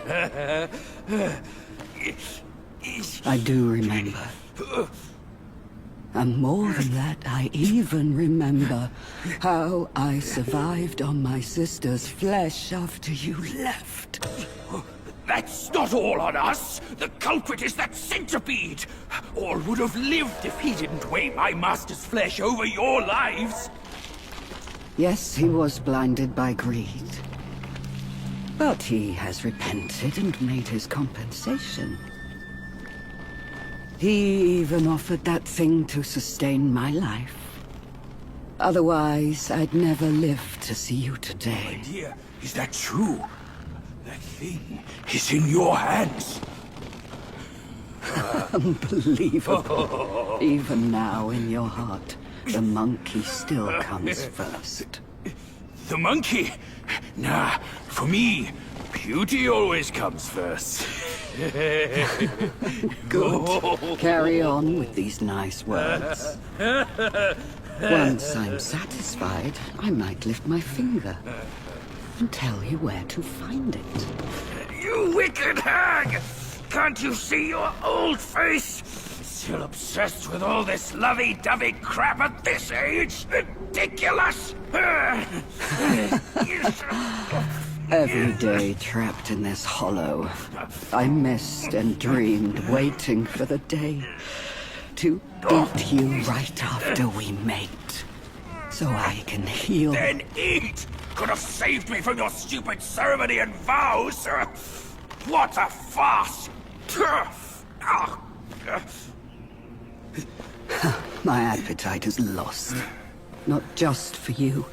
I do remember. And more than that, I even remember how I survived on my sister's flesh after you left. That's not all on us! The culprit is that centipede! All would have lived if he didn't weigh my master's flesh over your lives! Yes, he was blinded by greed. But he has repented and made his compensation. He even offered that thing to sustain my life. Otherwise, I'd never live to see you today. My dear, is that true? That thing is in your hands. Unbelievable. Even now, in your heart, the monkey still comes first. The monkey? Nah, for me, beauty always comes first. Good. Carry on with these nice words. Once I'm satisfied, I might lift my finger and tell you where to find it. You wicked hag! Can't you see your old face? Still obsessed with all this lovey-dovey crap at this age? Ridiculous! Every day trapped in this hollow, I missed and dreamed, waiting for the day to eat you right after we mate, so I can heal. Then eat! Could have saved me from your stupid ceremony and vows! What a farce! My appetite is lost, not just for you,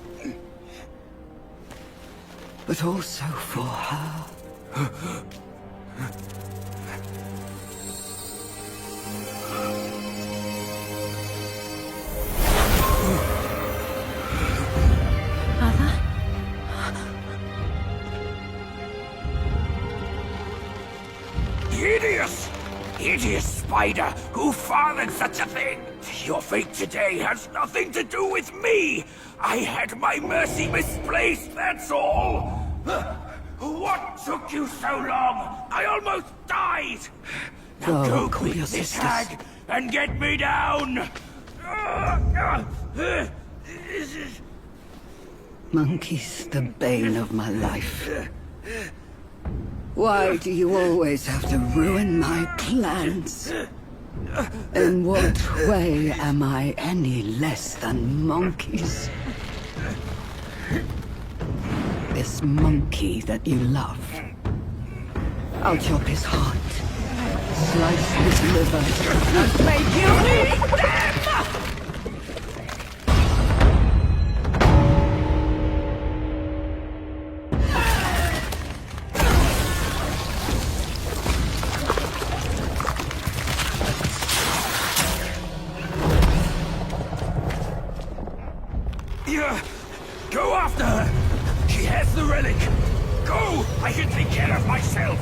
but also for her. Hideous! hideous spider! Who fathered such a thing? Your fate today has nothing to do with me! I had my mercy misplaced, that's all! What took you so long? I almost died! Now go quick, this hag, and get me down! Monkeys, the bane of my life. Why do you always have to ruin my plans? In what way am I any less than monkeys? This monkey that you love. I'll chop his heart, slice his liver, and make you eat them! Go after her! She has the relic! Go! I can take care of myself!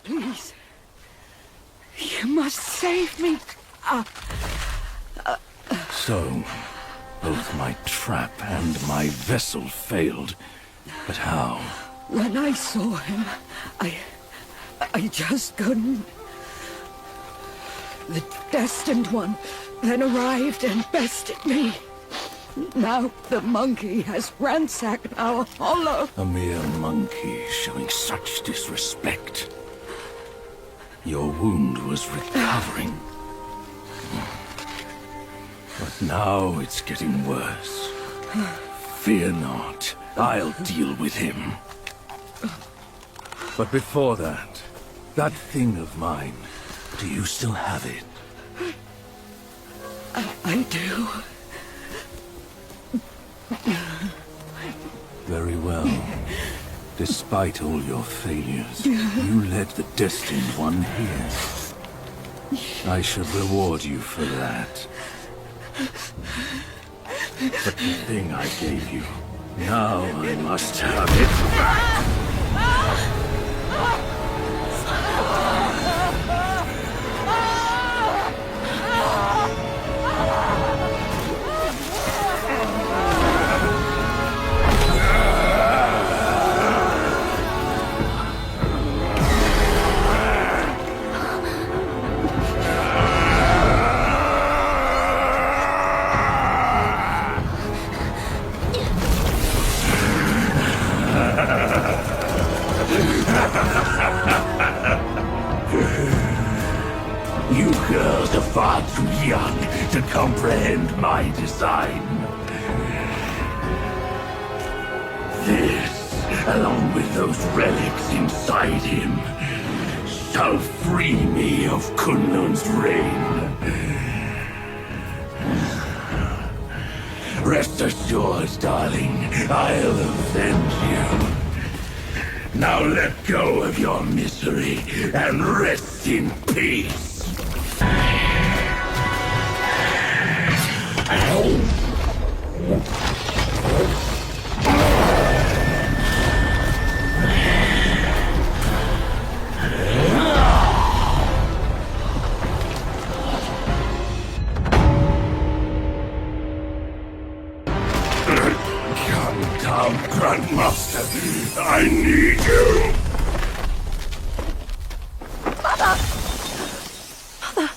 Please. You must save me. So, both my trap and my vessel failed. But how? When I saw him, I just couldn't. The destined one then arrived and bested me. Now the monkey has ransacked our hollow. A mere monkey showing such disrespect. Your wound was recovering. But now it's getting worse. Fear not. I'll deal with him. But before that thing of mine, do you still have it? I do. Very well. Despite all your failures, you led the destined one here. I shall reward you for that. But the thing I gave you, now I must have it back! You girls are far too young to comprehend my design. This, along with those relics inside him, shall free me of Kunlun's reign. Rest assured, darling, I'll avenge you. Now let go of your misery and rest in peace. Come down, Grandmaster. I need you. Mother! Mother!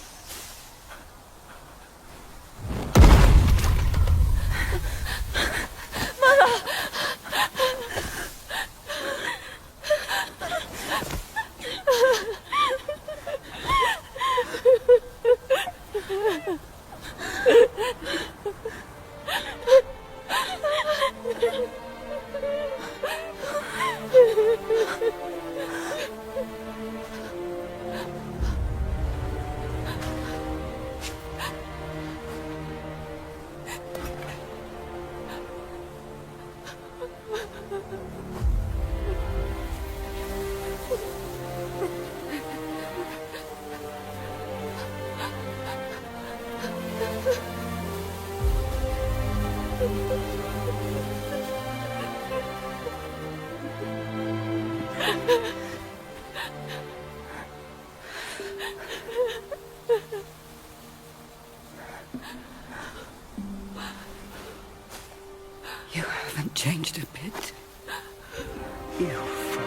You haven't changed a bit. You fool.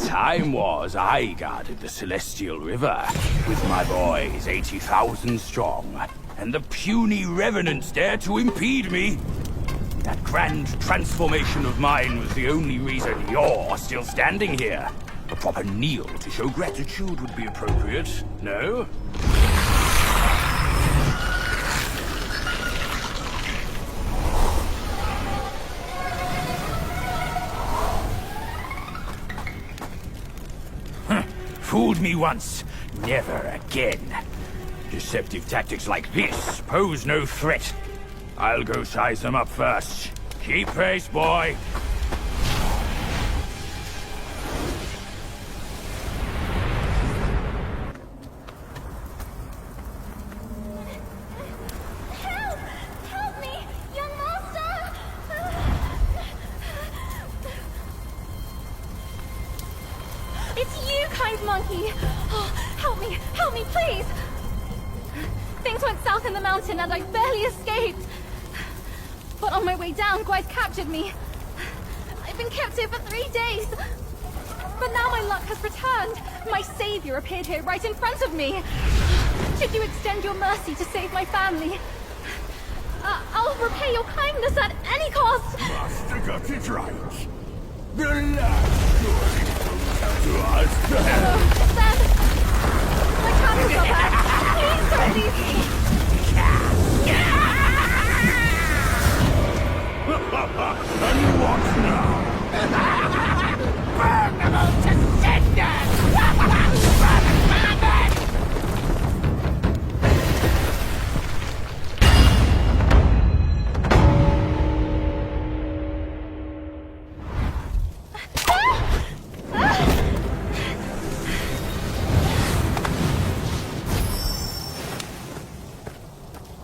Time was I guarded the Celestial River with my boys 80,000 strong, and the puny revenants dared to impede me. That grand transformation of mine was the only reason you're still standing here. A proper kneel to show gratitude would be appropriate, no? Fooled me once, never again. Deceptive tactics like this pose no threat. I'll go size them up first. Keep pace, boy. Help me, please! Things went south in the mountain and I barely escaped. But on my way down, Guys captured me. I've been kept here for 3 days. But now my luck has returned. My savior appeared here right in front of me. Should you extend your mercy to save my family, I'll repay your kindness at any cost. Master got it right. The last glory goes to us. Then, my candles are back. Please don't leave me. And what now? Burn them all to cinders!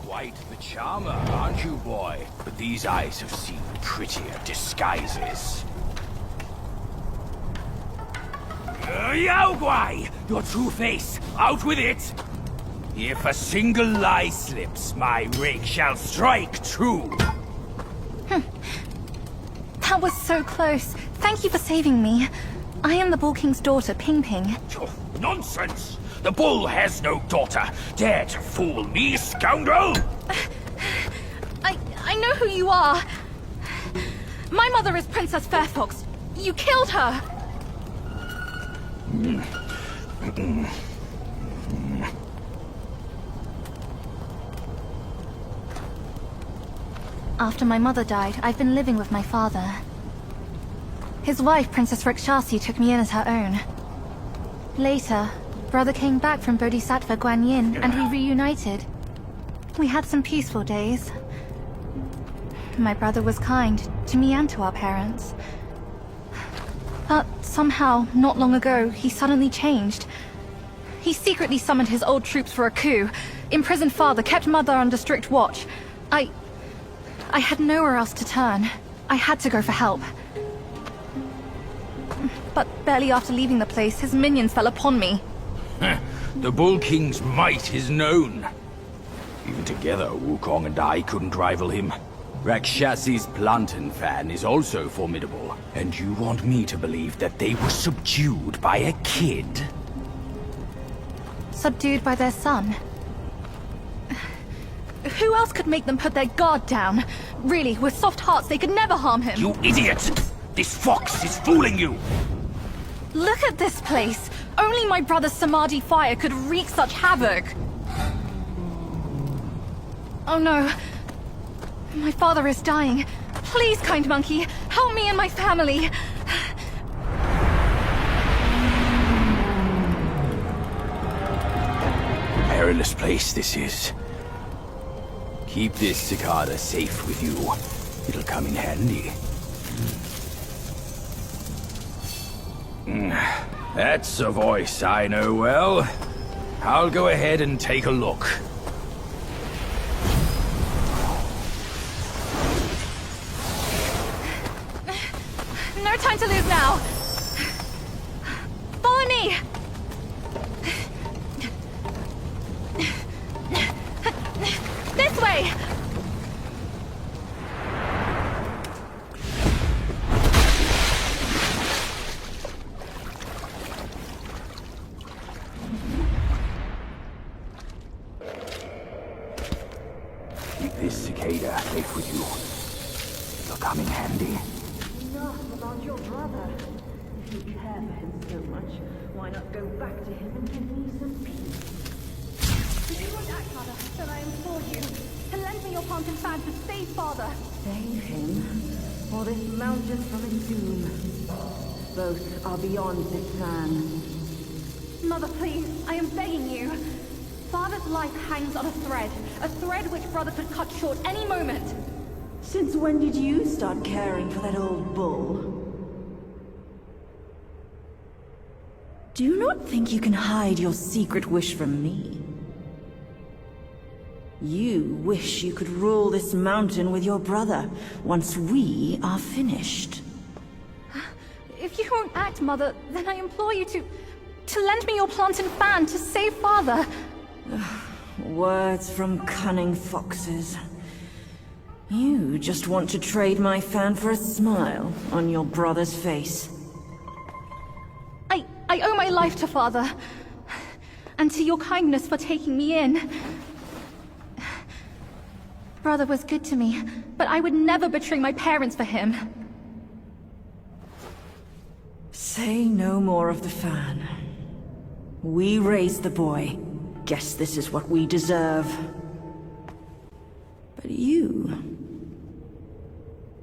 Quite the charmer, aren't you, boy? But these eyes have seen prettier disguises. Yaogwai! Your true face! Out with it! If a single lie slips, my rake shall strike true! That was so close. Thank you for saving me. I am the Bull King's daughter, Ping Ping. Oh, nonsense! The bull has no daughter. Dare to fool me, scoundrel? I know who you are. My mother is Princess Fairfox. You killed her. After my mother died, I've been living with my father. His wife, Princess Rakshasi, took me in as her own. Later, brother came back from Bodhisattva Guanyin, and we reunited. We had some peaceful days. My brother was kind to me and to our parents. But somehow, not long ago, he suddenly changed. He secretly summoned his old troops for a coup, imprisoned father, kept mother under strict watch. I had nowhere else to turn. I had to go for help. But barely after leaving the place, his minions fell upon me. The Bull King's might is known. Even together, Wukong and I couldn't rival him. Rakshasi's plantain fan is also formidable. And you want me to believe that they were subdued by a kid? Subdued by their son? Who else could make them put their guard down? Really, with soft hearts, they could never harm him. You idiot! This fox is fooling you! Look at this place! Only my brother's Samadhi fire could wreak such havoc! Oh no. My father is dying. Please, kind monkey, help me and my family. Perilous place this is. Keep this cicada safe with you. It'll come in handy. That's a voice I know well. I'll go ahead and take a look. No time to lose now. Follow me. This way. Keep this cicada safe with you. It'll come in handy. Enough about your brother. If you care for him so much, why not go back to him and give me some peace? You won't act, Father, but I implore you to lend me your plantain fan to save Father. Save him, or this mountain from its doom. Both are beyond this plan. Mother, please, I am begging you. Father's life hangs on a thread which brother could cut short any moment. Since when did you start caring for that old bull? Do you not think you can hide your secret wish from me? You wish you could rule this mountain with your brother once we are finished. If you won't act, Mother, then I implore you to lend me your plantain fan to save Father. Words from cunning foxes. You just want to trade my fan for a smile on your brother's face. I owe my life to Father, and to your kindness for taking me in. Brother was good to me, but I would never betray my parents for him. Say no more of the fan. We raised the boy. Guess this is what we deserve. But you...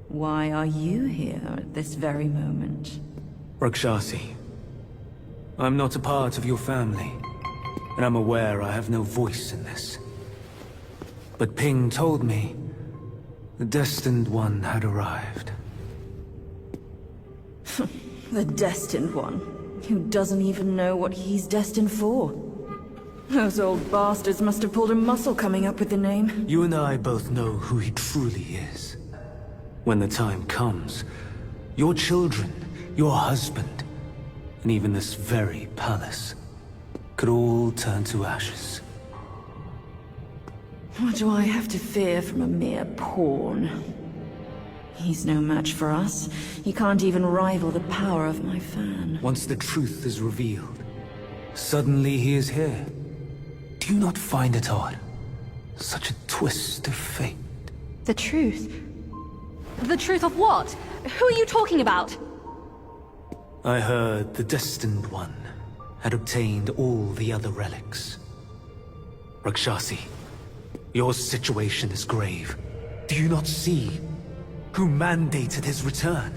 why are you here at this very moment? Rakshasi, I'm not a part of your family, and I'm aware I have no voice in this. But Ping told me the Destined One had arrived. The Destined One, who doesn't even know what he's destined for. Those old bastards must have pulled a muscle coming up with the name. You and I both know who he truly is. When the time comes, your children, your husband, and even this very palace could all turn to ashes. What do I have to fear from a mere pawn? He's no match for us. He can't even rival the power of my fan. Once the truth is revealed, Suddenly he is here. Do you not find it odd? Such a twist of fate. The truth? The truth of what? Who are you talking about? I heard the Destined One had obtained all the other relics. Rakshasi, your situation is grave. Do you not see who mandated his return?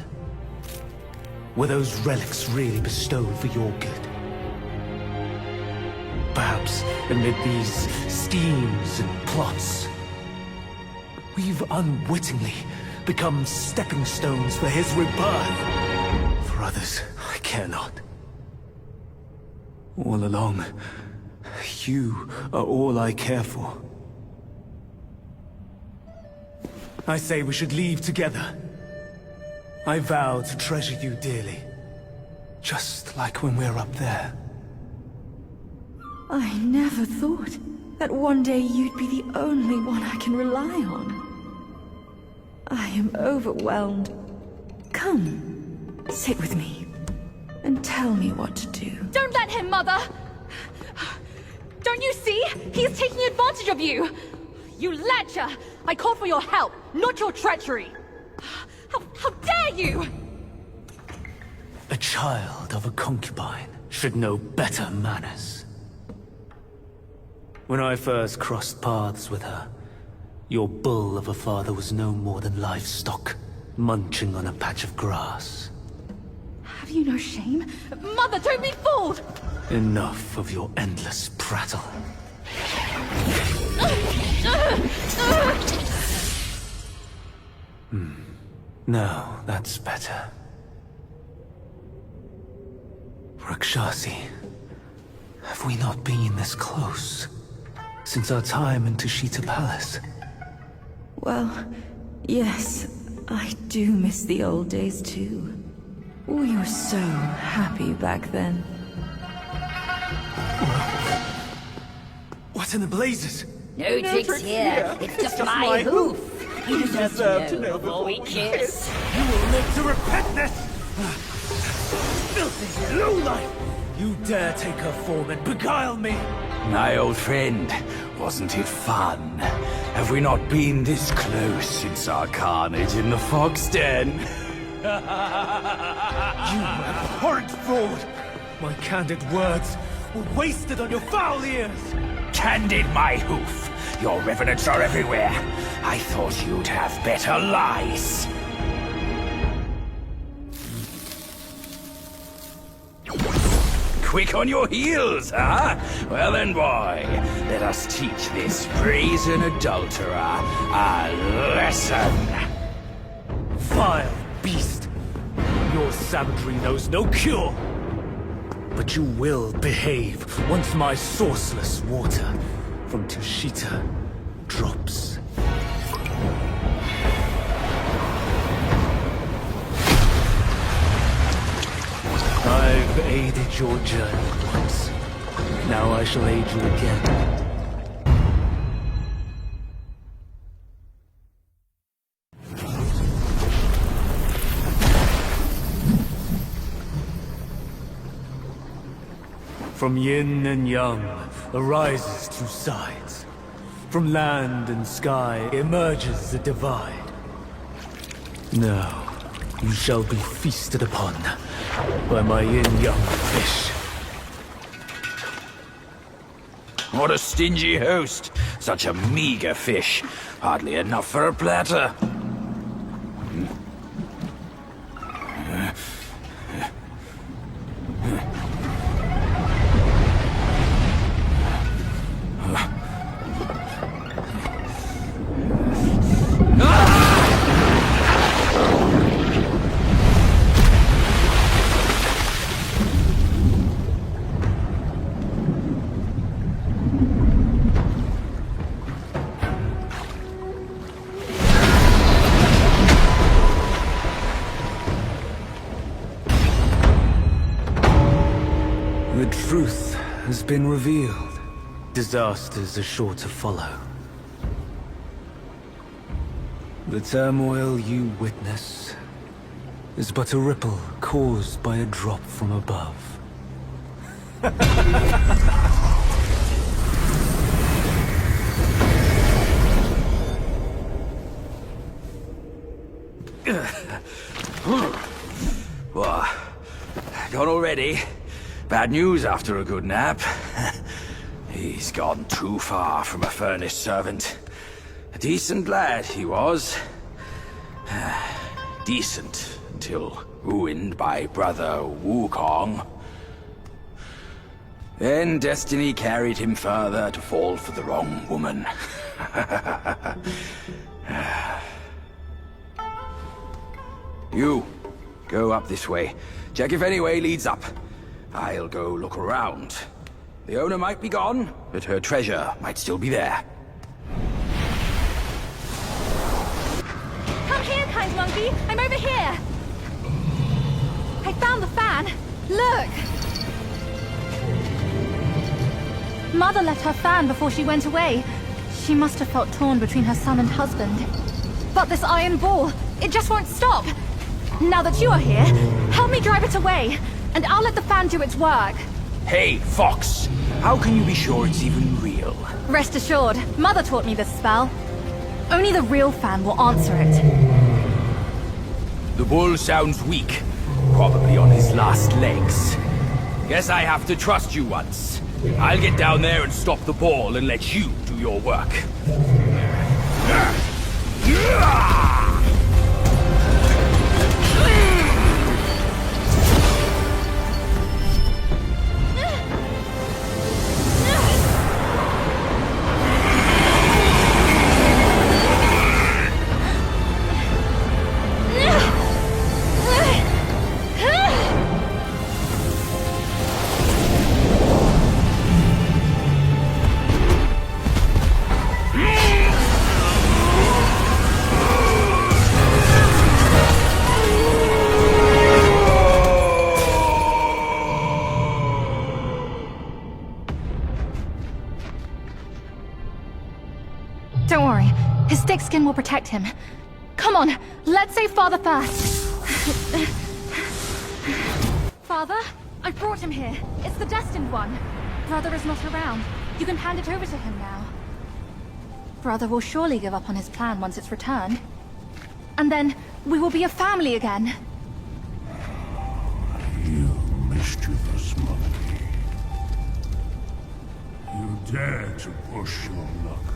Were those relics really bestowed for your good? Perhaps amid these schemes and plots, we've unwittingly become stepping stones for his rebirth. For others, I care not. All along, you are all I care for. I say we should leave together. I vow to treasure you dearly, just like when we're up there. I never thought that one day you'd be the only one I can rely on. I am overwhelmed. Come, sit with me, and tell me what to do. Don't let him, Mother! Don't you see? He's taking advantage of you! You lecher! I called for your help, not your treachery! How dare you! A child of a concubine should know better manners. When I first crossed paths with her, your bull of a father was no more than livestock, munching on a patch of grass. Have you no shame? Mother, don't be fooled! Enough of your endless prattle. Now, that's better. Rakshasi, have we not been this close since our time in Tushita Palace? Well, yes, I do miss the old days too. We were so happy back then. What in the blazes? No tricks here. It's just my hoof. You deserve to know before we kiss. You will live to repent this! Filthy lowlife! You dare take her form and beguile me! My old friend, wasn't it fun? Have we not been this close since our carnage in the fox den? You abhorrent fraud! My candid words were wasted on your foul ears! Candid, my hoof! Your revenants are everywhere. I thought you'd have better lies. Quick on your heels, huh? Well then, boy, let us teach this brazen adulterer a lesson. Vile beast! Your savagery knows no cure! But you will behave once my sourceless water from Tushita drops. I've aided your journey once. Now I shall aid you again. From yin and yang arises two sides. From land and sky emerges a divide. Now, you shall be feasted upon by my yin-yang fish. What a stingy host. Such a meager fish. Hardly enough for a platter. The truth has been revealed. Disasters are sure to follow. The turmoil you witness is but a ripple caused by a drop from above. What? Gone already? Bad news after a good nap. He's gone too far from a furnace servant. A decent lad he was. Decent until ruined by brother Wukong. Then destiny carried him further to fall for the wrong woman. You, go up this way. Check if any way leads up. I'll go look around. The owner might be gone, but her treasure might still be there. Come here, kind monkey. I'm over here. I found the fan. Look. Mother left her fan before she went away. She must have felt torn between her son and husband. But this iron ball, it just won't stop. Now that you are here, help me drive it away, and I'll let the fan do its work. Hey, Fox! How can you be sure it's even real? Rest assured, Mother taught me this spell. Only the real fan will answer it. The bull sounds weak. Probably on his last legs. Guess I have to trust you once. I'll get down there and stop the ball and let you do your work. Don't worry. His thick skin will protect him. Come on, let's save Father first. Father, I brought him here. It's the destined one. Brother is not around. You can hand it over to him now. Brother will surely give up on his plan once it's returned. And then, we will be a family again. You mischievous monkey. You dare to push your luck,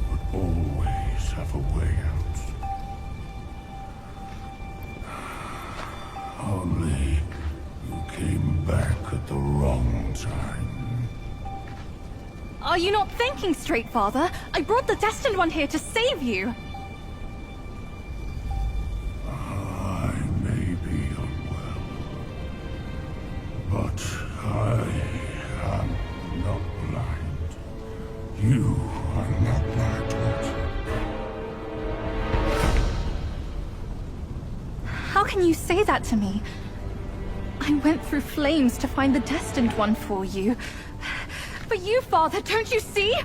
but always have a way out. Only you came back at the wrong time. Are you not thinking straight, Father? I brought the destined one here to save you. I may be unwell, but I am not blind. You are not my daughter. How can you say that to me? I went through flames to find the destined one for you. But you, Father, don't you see?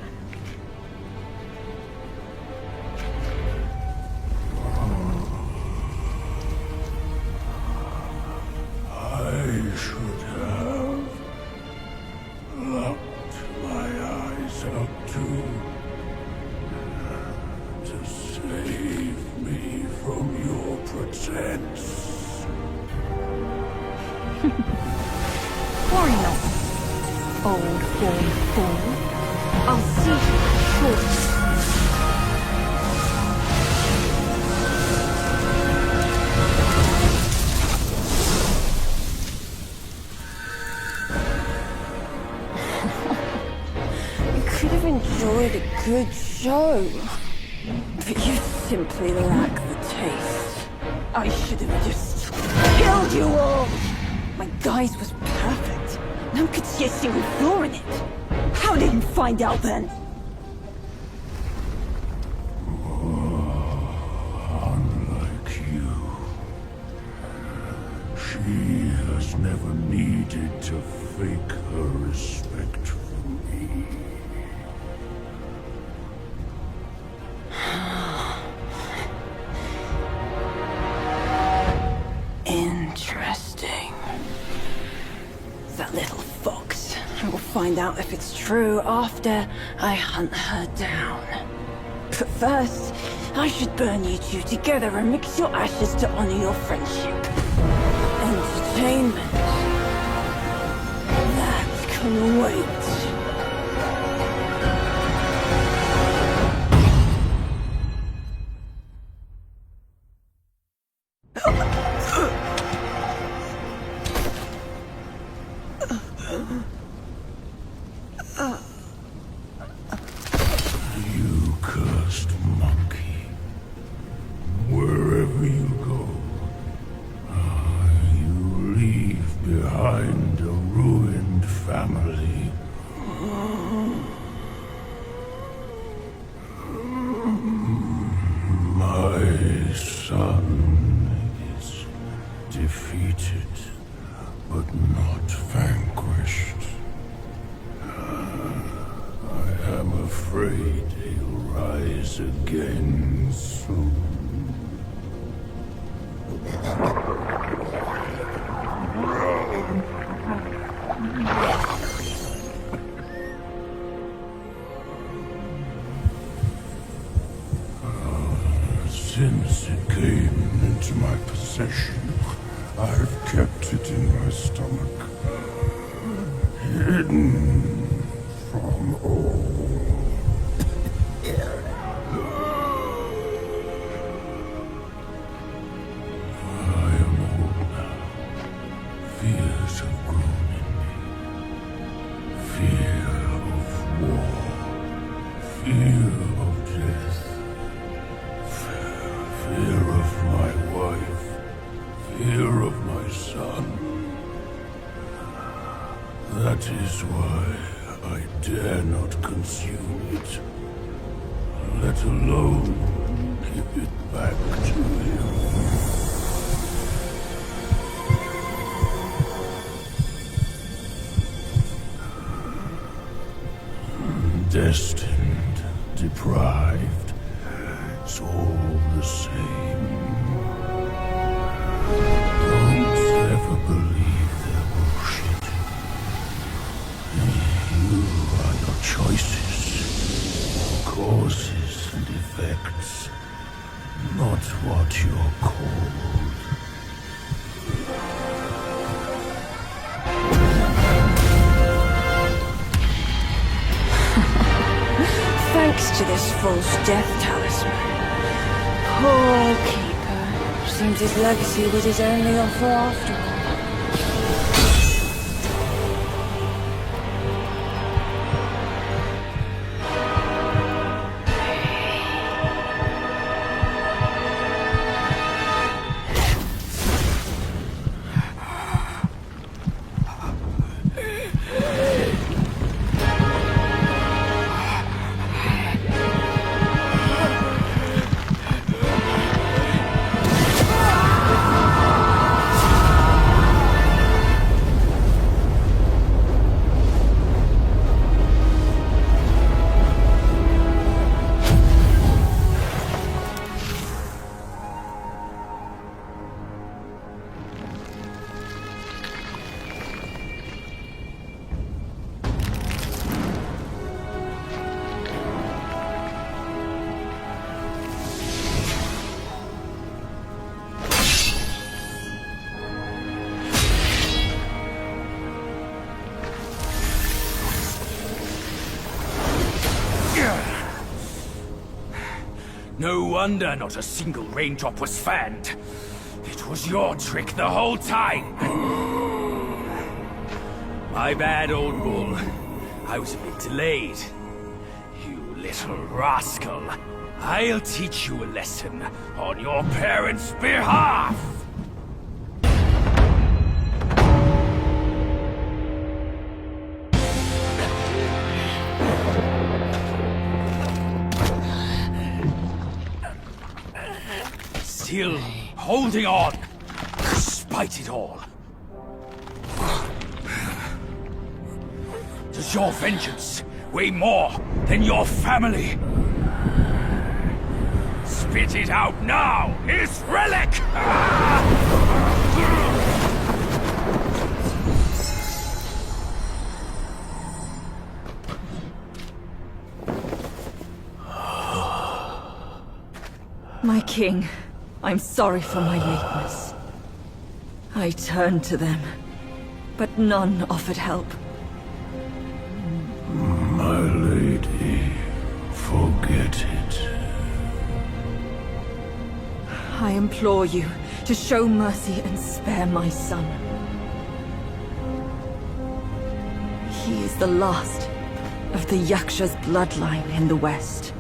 I should have locked my eyes up to save me from your pretense. Worry not, old born fool. I'll see you shortly. You could have enjoyed a good show, but you simply lack the taste. I should have just killed you all. My guise was perfect. No one could see a single flaw in it. How did you find out then? Unlike you, she has never needed to fake her respect for me. Interesting. That little fox. find out if it's true after I hunt her down. But first, I should burn you two together and mix your ashes to honor your friendship. Entertainment. That can wait. You cursed monkey. Wherever you go, you leave behind a ruined family. My son is defeated, but not vanquished. I am afraid he'll rise again soon. Since it came into my possession, I've kept it in my stomach, hidden from all. I am old now. Fears have grown in me. Fear of war. Fear of death. Fear of my wife. Fear of my son. That is why I dare not consume it, let alone give it back to him. Destined, deprived, it's all the same. Don't ever believe their bullshit. You are your choices, causes and effects, not what you're called. Thanks to this false death talisman. Poor keeper. Seems his legacy was his only offer after all. No wonder not a single raindrop was fanned. It was your trick the whole time. My bad, old bull. I was a bit delayed. You little rascal. I'll teach you a lesson on your parents' behalf. Still holding on, despite it all. Does your vengeance weigh more than your family? Spit it out now, his relic! My king, I'm sorry for my lateness. I turned to them, but none offered help. My lady, forget it. I implore you to show mercy and spare my son. He is the last of the Yaksha's bloodline in the West,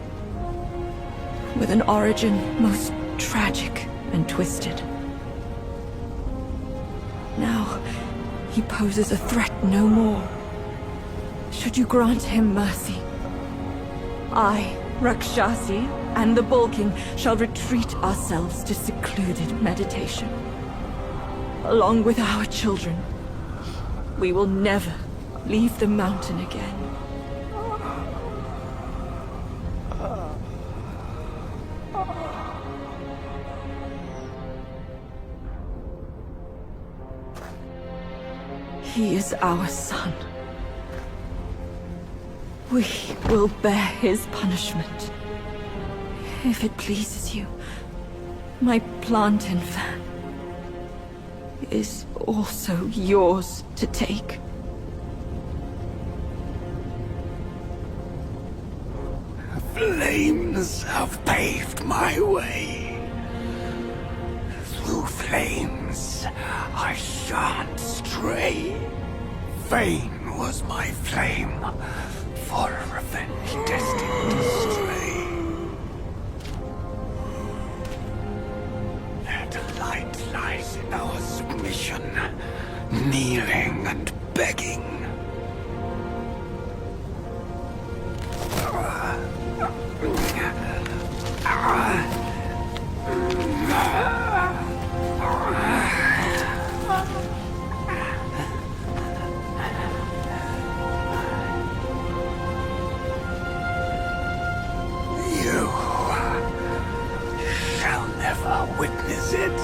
with an origin most tragic and twisted. Now, he poses a threat no more. Should you grant him mercy, I, Rakshasi, and the Bull King shall retreat ourselves to secluded meditation. Along with our children, we will never leave the mountain again. He is our son. We will bear his punishment. If it pleases you, my plantain fan is also yours to take. Flames have paved my way. Through flames, I shan't stray. Vain was my flame, for revenge destined to stray. And light lies in our submission, kneeling and begging. You shall never witness it.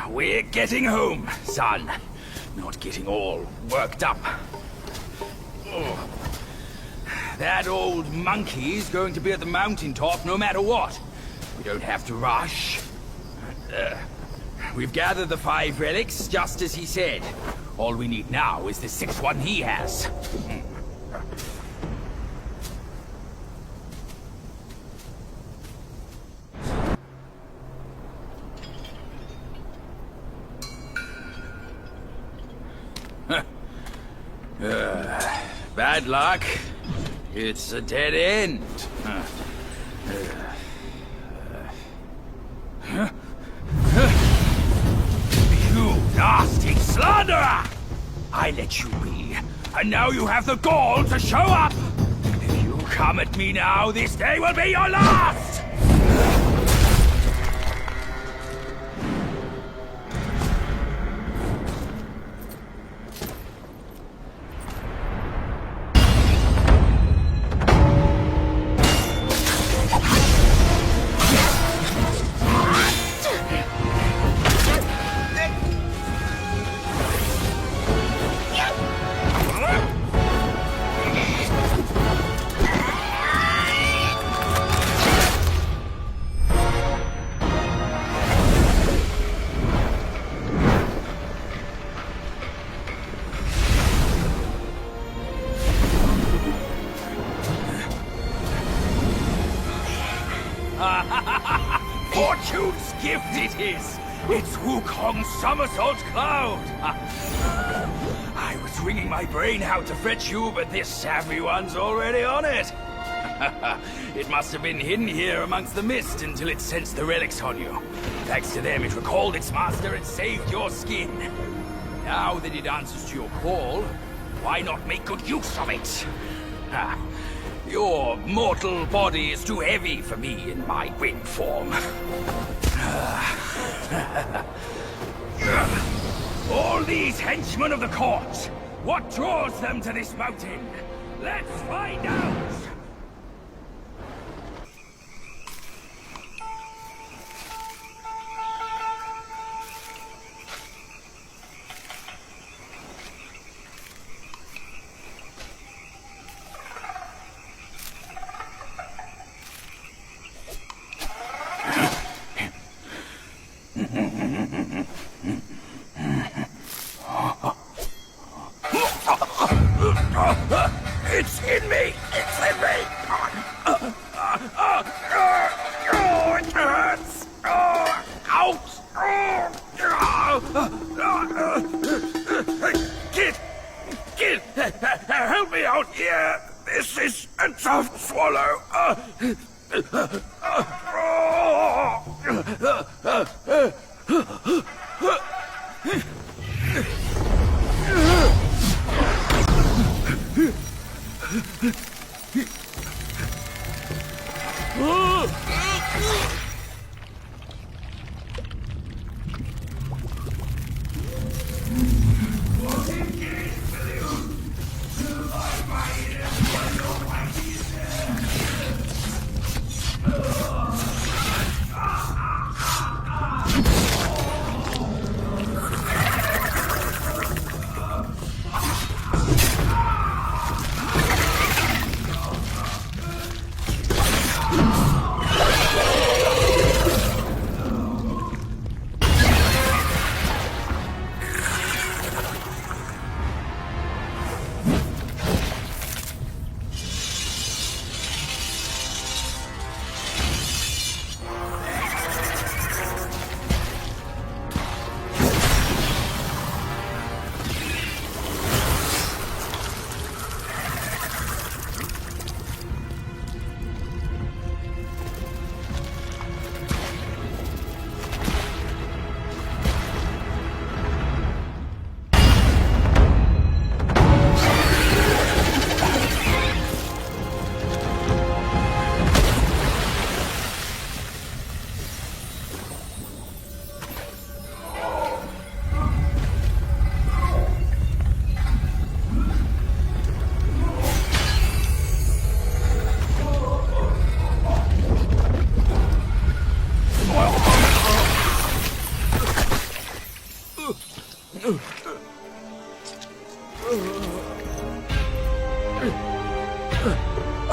We're getting home, son. Not getting all worked up. Oh. That old monkey's going to be at the mountaintop no matter what. We don't have to rush. We've gathered the 5 relics, just as he said. All we need now is the 6th one he has. Bad luck. It's a dead end. You nasty slanderer! I let you be, and now you have the gall to show up! If you come at me now, this day will be your last! Fortune's gift it is! It's Wukong's somersault cloud! I was wringing my brain how to fetch you, but this savvy one's already on it! It must have been hidden here amongst the mist until it sensed the relics on you. Thanks to them, it recalled its master and saved your skin. Now that it answers to your call, why not make good use of it? Your mortal body is too heavy for me in my wind form. All these henchmen of the court, what draws them to this mountain? Let's find out! It's in me! It's in me! Oh, it hurts! Ouch! Kid! Help me out here! This is a tough swallow!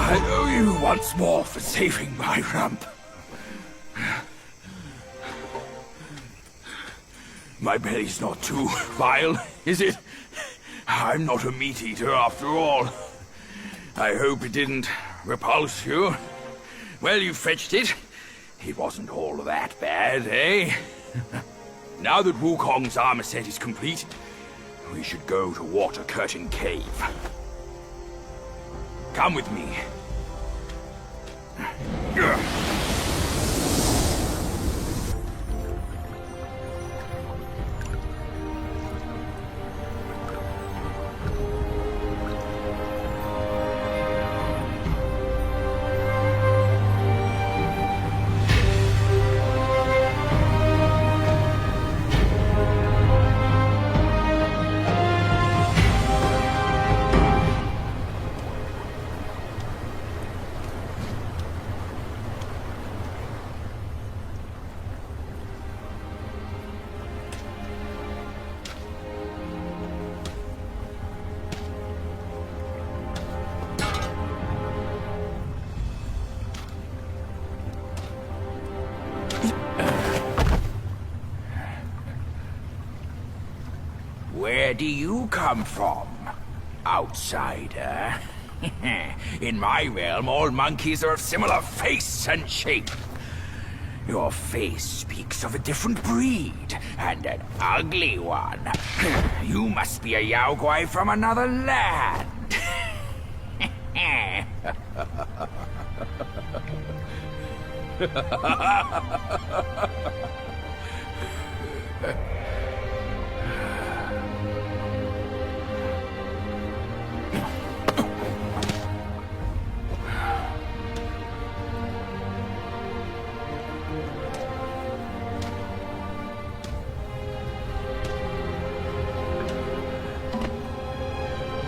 I owe you once more for saving my rump. My belly's not too vile, is it? I'm not a meat eater after all. I hope it didn't repulse you. Well, you fetched it. It wasn't all that bad, eh? Now that Wukong's armor set is complete, we should go to Water Curtain Cave. Come with me. Where do you come from, outsider? In my realm, all monkeys are of similar face and shape. Your face speaks of a different breed, and an ugly one. You must be a Yaogwai from another land.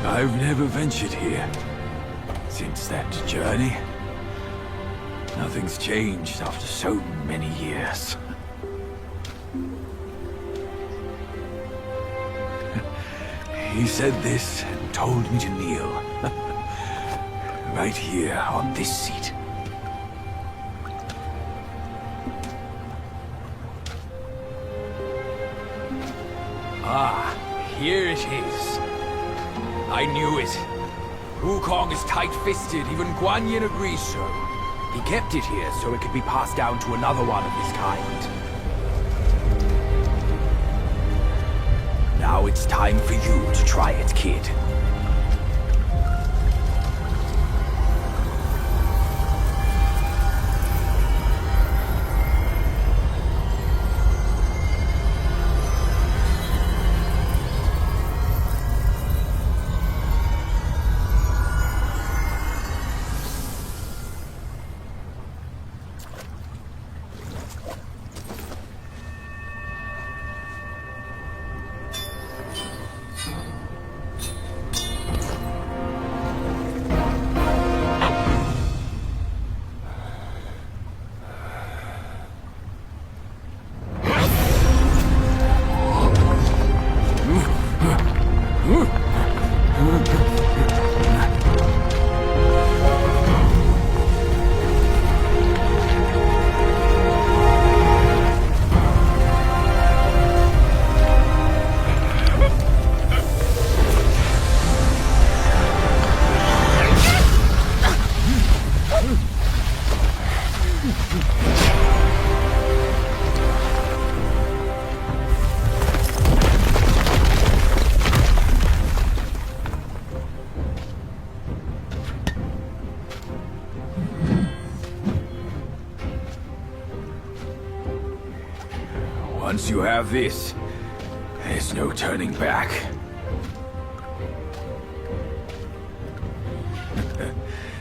I've never ventured here since that journey. Nothing's changed after so many years. He said this and told me to kneel. Right here on this seat. Ah, here it is. I knew it. Wukong is tight-fisted, even Guan Yin agrees so. He kept it here so it could be passed down to another one of his kind. Now it's time for you to try it, kid. Once you have this, there's no turning back.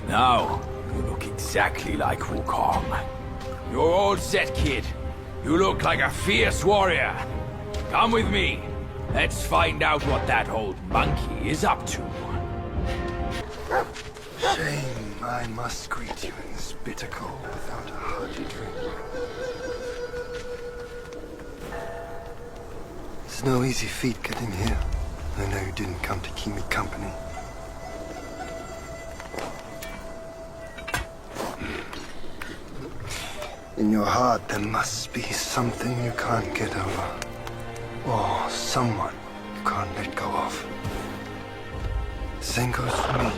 Now, you look exactly like Wukong. You're all set, kid. You look like a fierce warrior. Come with me. Let's find out what that old monkey is up to. Shame I must greet you in this bitter cold without a hearty drink. It's no easy feat getting here. I know you didn't come to keep me company. In your heart, there must be something you can't get over. Or someone you can't let go of. Same goes for me.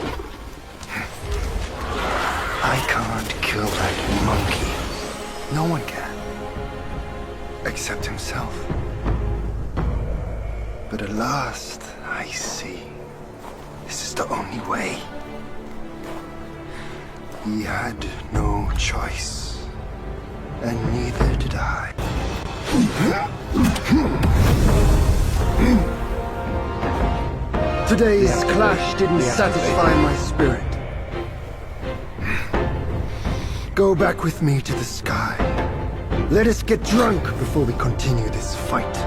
I can't kill that monkey. No one can. Except himself. But at last, I see. This is the only way. He had no choice. And neither did I. Today's clash didn't satisfy my spirit. Go back with me to the sky. Let us get drunk before we continue this fight.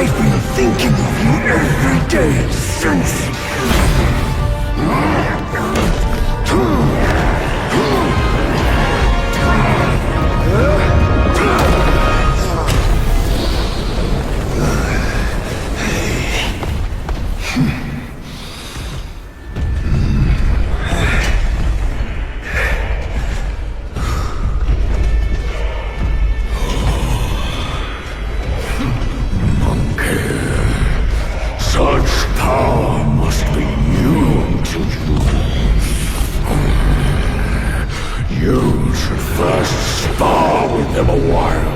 I've been thinking of you every day since... Such power must be new to you. You should first spar with them a while.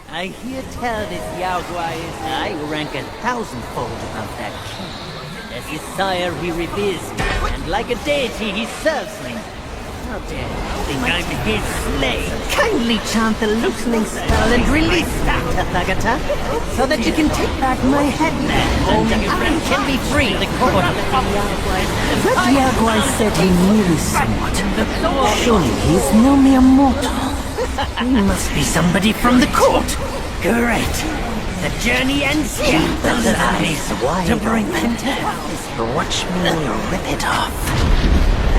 I hear tell this Yaogwai is I rank 1,000-fold above that king. As his sire he reveres me, and like a deity he serves me. How dare you think I'm his slave? Kindly chant the loosening spell and release that, Tathagata, so that you can take back my headband, and I can be free. That Yaogwai said he knew somewhat. Surely he's no mere mortal. He must be somebody from the court. Great. The journey ends here. Keep those eyes wide to bring them down. Watch me rip it off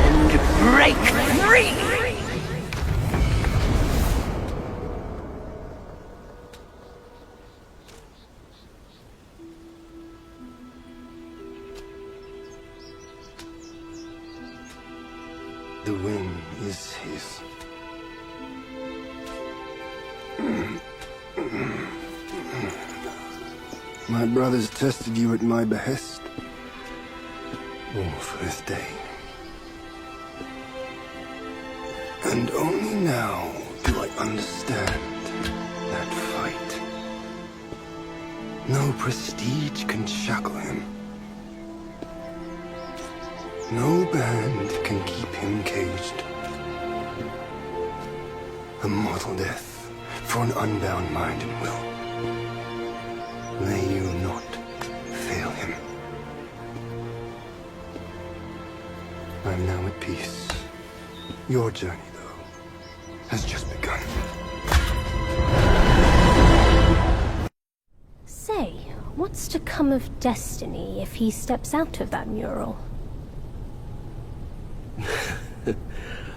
and break free. The win is his. My brothers tested you at my behest, all for this day. And only now do I understand that fight. No prestige can shackle him. No band can keep him caged. A mortal death for an unbound mind and will. May you not fail him. I'm now at peace. Your journey, though, has just begun. Say, what's to come of Destiny if he steps out of that mural?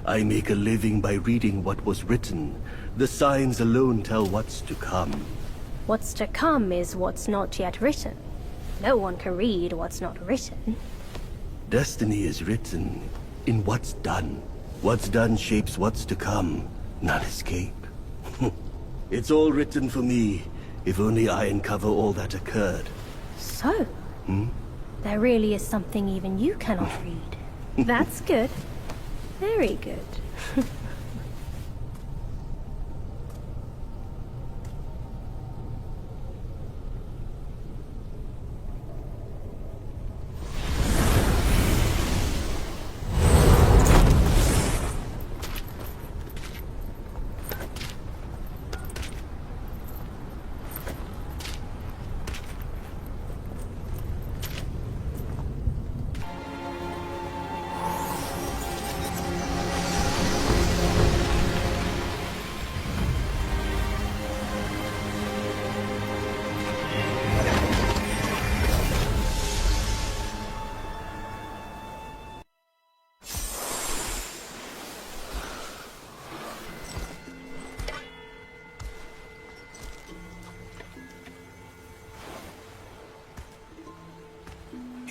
I make a living by reading what was written. The signs alone tell what's to come. What's to come is what's not yet written. No one can read what's not written. Destiny is written in what's done. What's done shapes what's to come, not escape. It's all written for me, if only I uncover all that occurred. So? There really is something even you cannot read. That's good. Very good.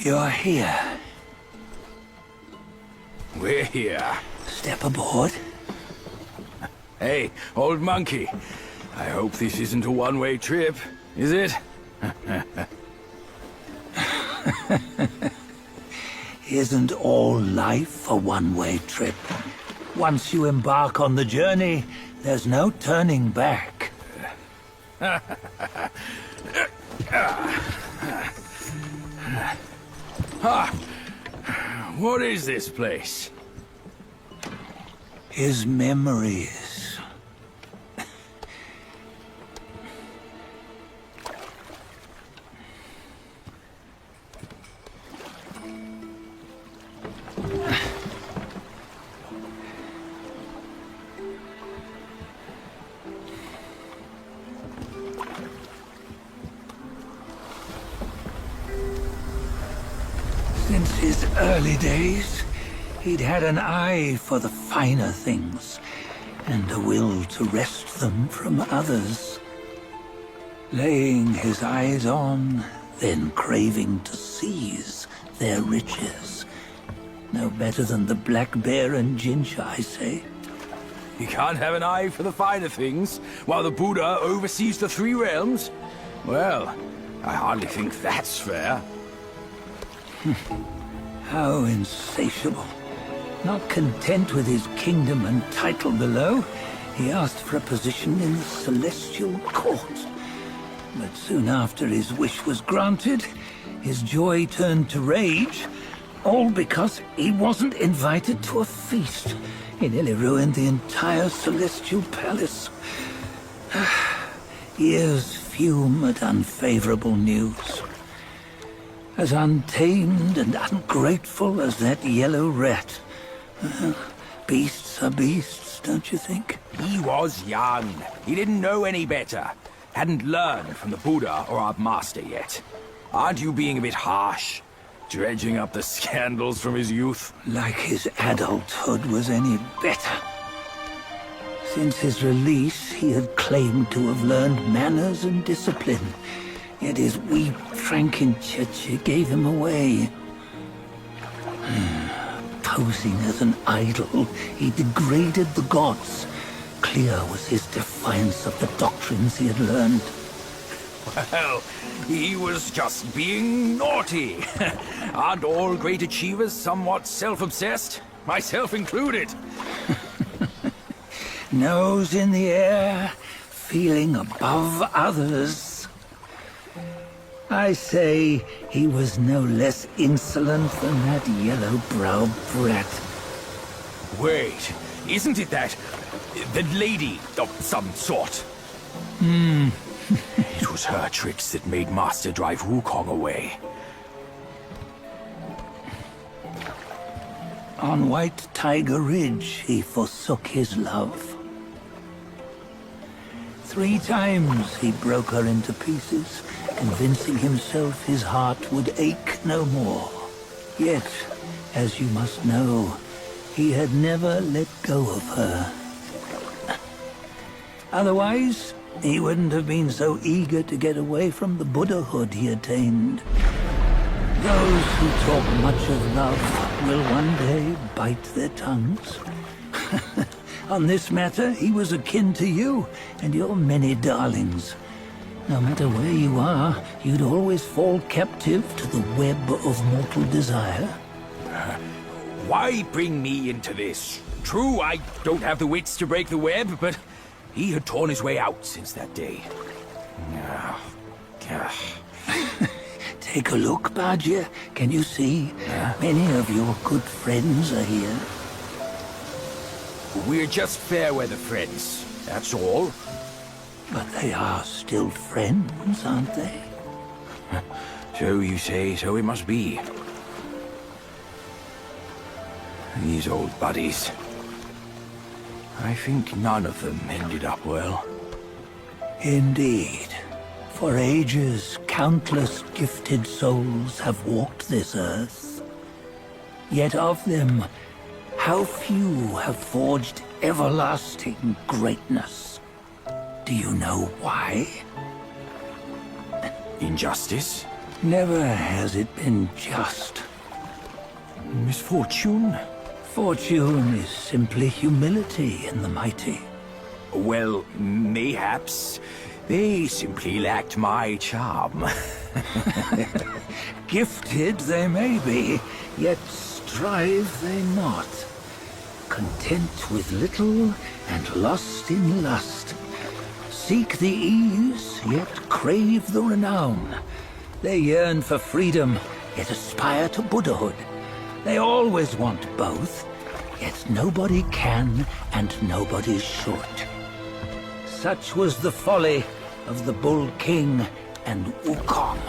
You're here. We're here. Step aboard. Hey, old monkey. I hope this isn't a one-way trip, is it? Isn't all life a one-way trip? Once you embark on the journey, there's no turning back. What is this place? His memories. Since his early days, he'd had an eye for the finer things, and a will to wrest them from others. Laying his eyes on, then craving to seize their riches. No better than the black bear and ginger, I say. You can't have an eye for the finer things, while the Buddha oversees the three realms? Well, I hardly think that's fair. How insatiable. Not content with his kingdom and title below, he asked for a position in the celestial court. But soon after his wish was granted, his joy turned to rage, all because he wasn't invited to a feast. He nearly ruined the entire celestial palace. Ears fume at unfavorable news. As untamed and ungrateful as that yellow rat. Beasts are beasts, don't you think? He was young. He didn't know any better. Hadn't learned from the Buddha or our master yet. Aren't you being a bit harsh? Dredging up the scandals from his youth? Like his adulthood was any better. Since his release, he had claimed to have learned manners and discipline. Yet his weak Frankenchurch gave him away. Posing as an idol, he degraded the gods. Clear was his defiance of the doctrines he had learned. Well, he was just being naughty. Aren't all great achievers somewhat self-obsessed? Myself included. Nose in the air, feeling above others. I say he was no less insolent than that yellow-browed brat. Wait, isn't it that lady of some sort? It was her tricks that made Master drive Wukong away. On White Tiger Ridge, he forsook his love. 3 times he broke her into pieces, convincing himself his heart would ache no more. Yet, as you must know, he had never let go of her. Otherwise, he wouldn't have been so eager to get away from the Buddhahood he attained. Those who talk much of love will one day bite their tongues. On this matter, he was akin to you and your many darlings. No matter where you are, you'd always fall captive to the web of mortal desire. Why bring me into this? True, I don't have the wits to break the web, but he had torn his way out since that day. Take a look, Badger. Can you see? Many of your good friends are here. We're just fair-weather friends, that's all. But they are still friends, aren't they? So you say, so it must be. These old buddies. I think none of them ended up well. Indeed. For ages, countless gifted souls have walked this earth. Yet of them, how few have forged everlasting greatness? Do you know why? Injustice? Never has it been just. Misfortune? Fortune is simply humility in the mighty. Well, mayhaps they simply lacked my charm. Gifted they may be, yet strive they not. Content with little and lost in lust. Seek the ease, yet crave the renown. They yearn for freedom, yet aspire to Buddhahood. They always want both, yet nobody can and nobody should. Such was the folly of the Bull King and Wukong.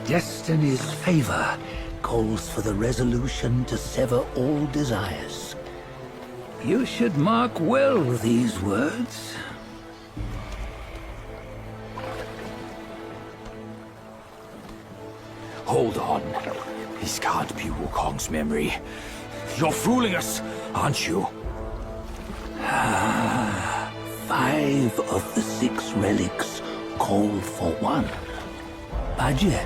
Destiny's favor calls for the resolution to sever all desires. You should mark well these words. Hold on. This can't be Wukong's memory. You're fooling us, aren't you? 5 of the 6 relics call for one. Badger,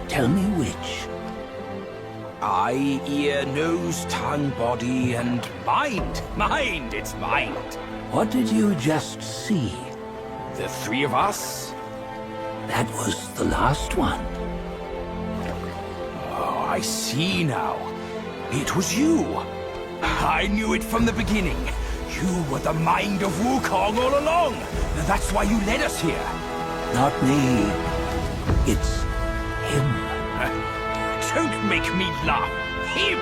tell me which. Eye, ear, nose, tongue, body, and mind. Mind, it's mind. What did you just see? The 3 of us? That was the last one. Oh, I see now. It was you. I knew it from the beginning. You were the mind of Wukong all along. That's why you led us here. Not me. It's him. Don't make me laugh. Him?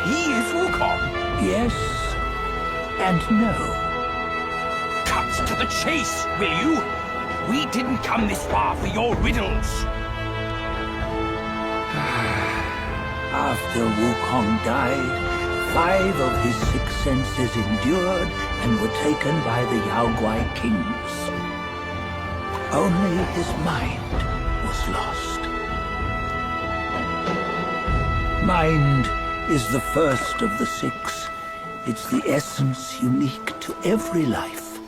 He is Wukong? Yes and no. Cut to the chase, will you? We didn't come this far for your riddles. After Wukong died, 5 of his 6 senses endured and were taken by the Yaoguai kings. Only his mind was lost. Mind is the first of the 6. It's the essence unique to every life.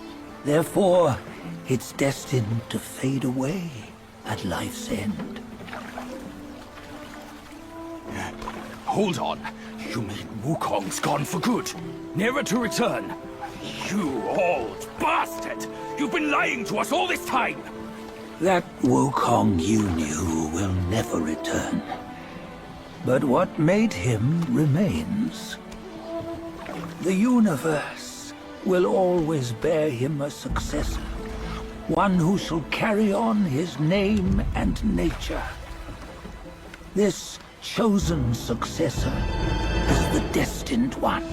Therefore, it's destined to fade away at life's end. Hold on. You mean Wukong's gone for good? Never to return? You old bastard! You've been lying to us all this time! That Wukong you knew will never return. But what made him remains. The universe will always bear him a successor. One who shall carry on his name and nature. This chosen successor is the destined one.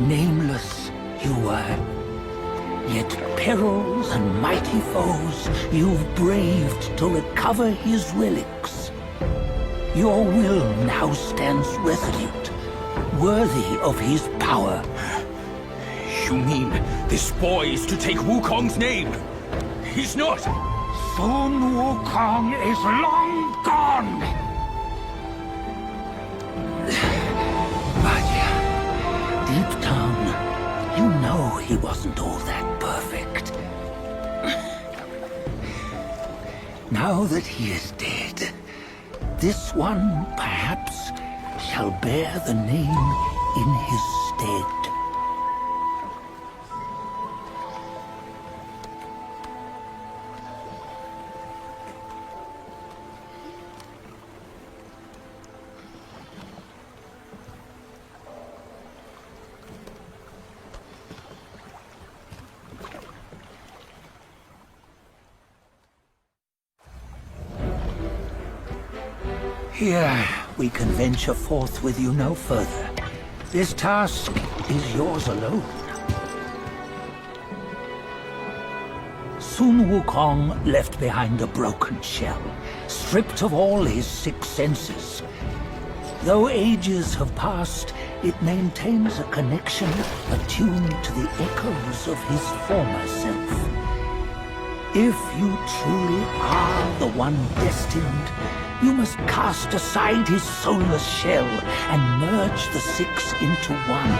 Nameless you were, yet perils and mighty foes you've braved to recover his relics. Your will now stands resolute, worthy of his power. You mean this boy is to take Wukong's name? He's not! Sun Wukong is long gone! But deep down, you know he wasn't all that perfect. Now that he is dead, this one, perhaps, shall bear the name in his stead. Here, we can venture forth with you no further. This task is yours alone. Sun Wukong left behind a broken shell, stripped of all his 6 senses. Though ages have passed, it maintains a connection attuned to the echoes of his former self. If you truly are the one destined, you must cast aside his soulless shell and merge the 6 into one.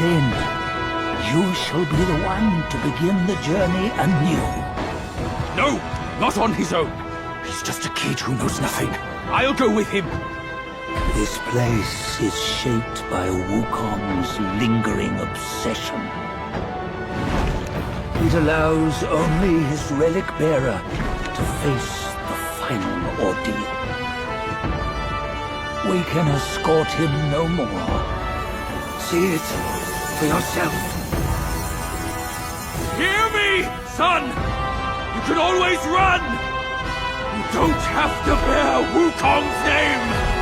Then, you shall be the one to begin the journey anew. No! Not on his own! He's just a kid who knows nothing. I'll go with him! This place is shaped by Wukong's lingering obsession. It allows only his relic bearer to face the final ordeal. We can escort him no more. See it for yourself. Hear me, son! You can always run! You don't have to bear Wukong's name!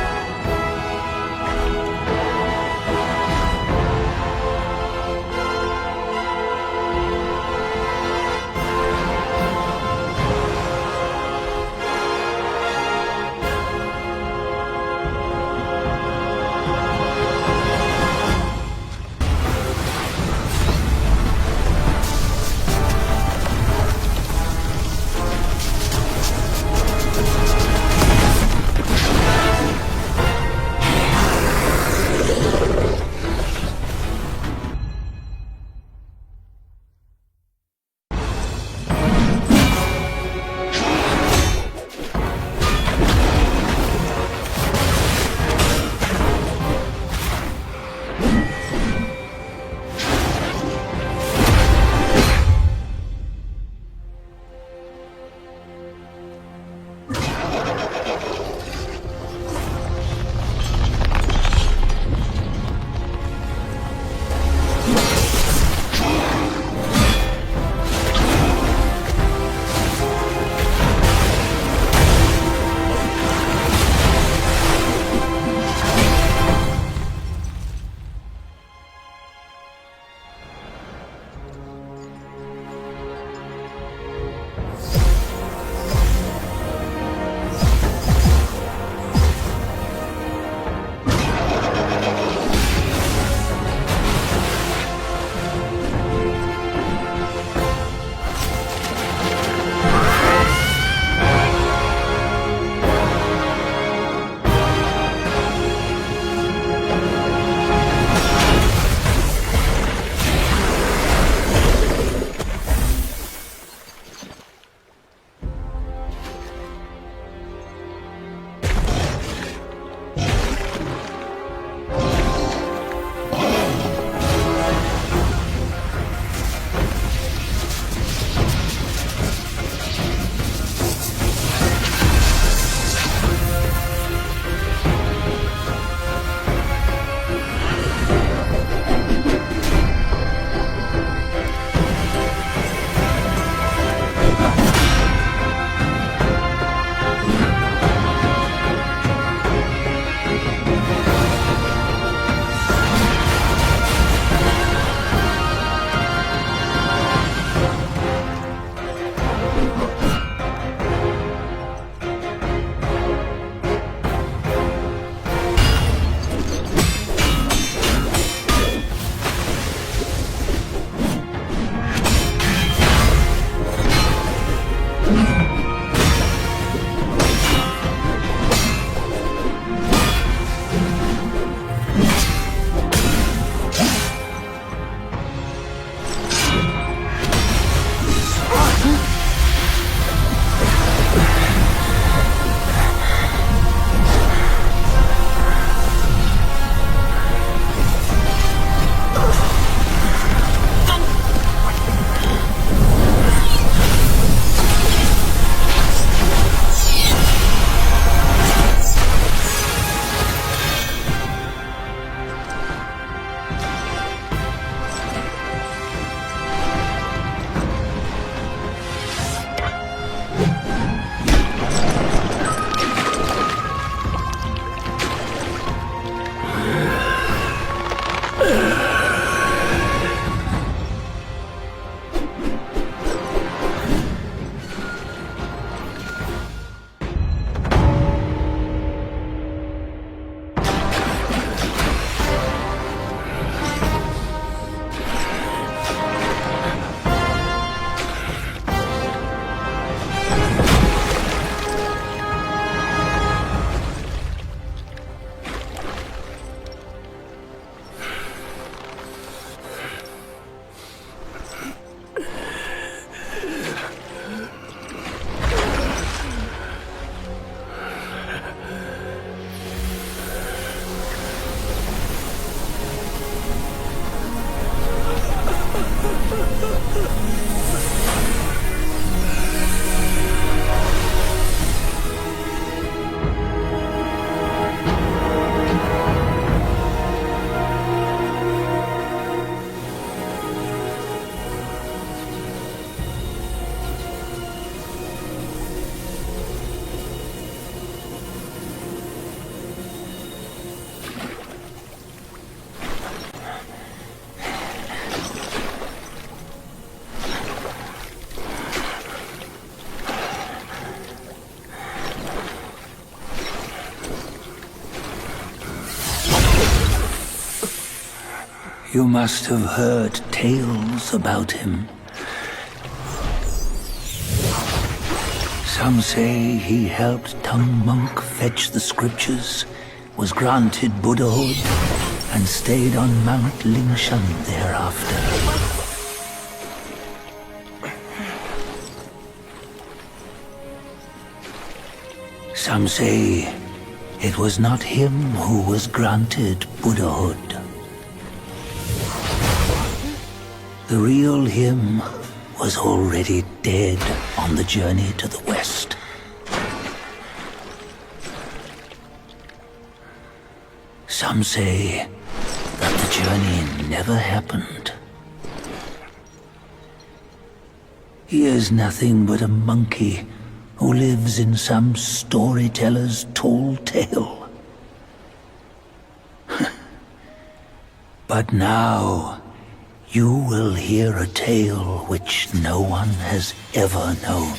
You must have heard tales about him. Some say he helped Tung Monk fetch the scriptures, was granted Buddhahood, and stayed on Mount Lingshan thereafter. Some say it was not him who was granted Buddhahood. The real him was already dead on the journey to the west. Some say that the journey never happened. He is nothing but a monkey who lives in some storyteller's tall tale. But now, you will hear a tale which no one has ever known.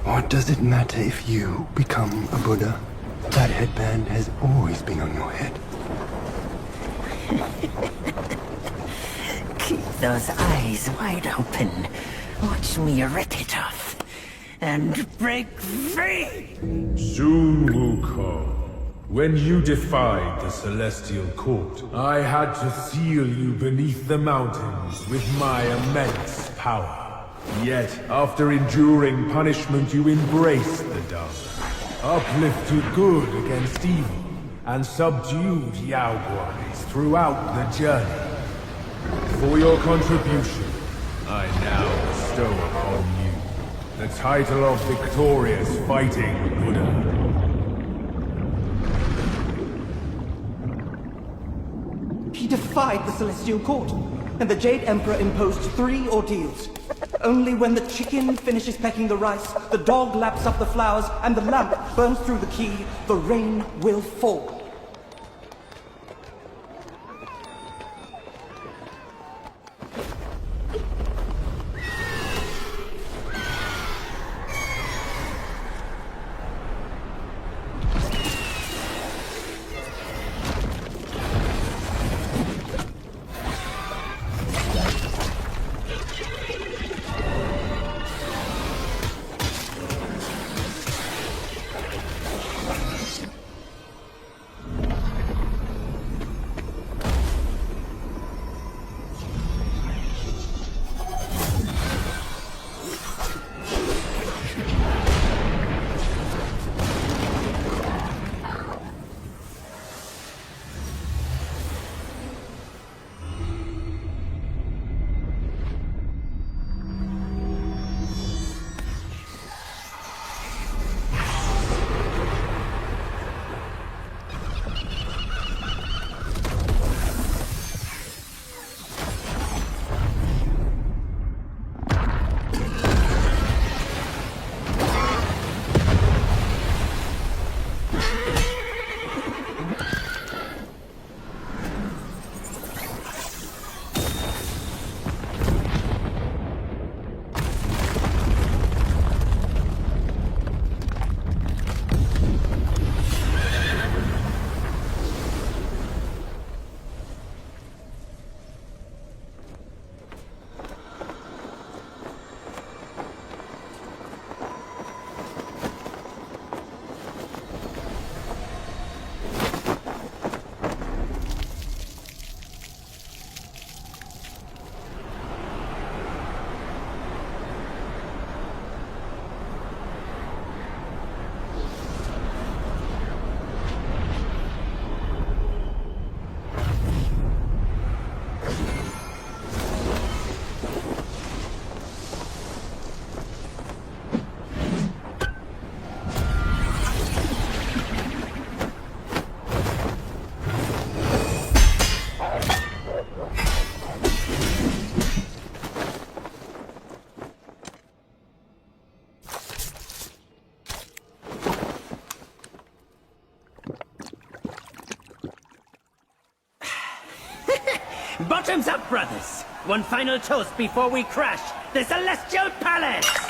What does it matter if you become a Buddha? That headband has always been on your head. Keep those eyes wide open. Watch me rip it off. And break free! Soon, Wukong. When you defied the Celestial Court, I had to seal you beneath the mountains with my immense power. Yet, after enduring punishment, you embraced the dark, uplifted good against evil, and subdued Yaoguais throughout the journey. For your contribution, I now bestow upon you the title of Victorious Fighting Buddha. He defied the Celestial Court, and the Jade Emperor imposed 3 ordeals. Only when the chicken finishes pecking the rice, the dog laps up the flowers, and the lamp burns through the key, the rain will fall. Bottoms up, brothers! One final toast before we crash the Celestial Palace!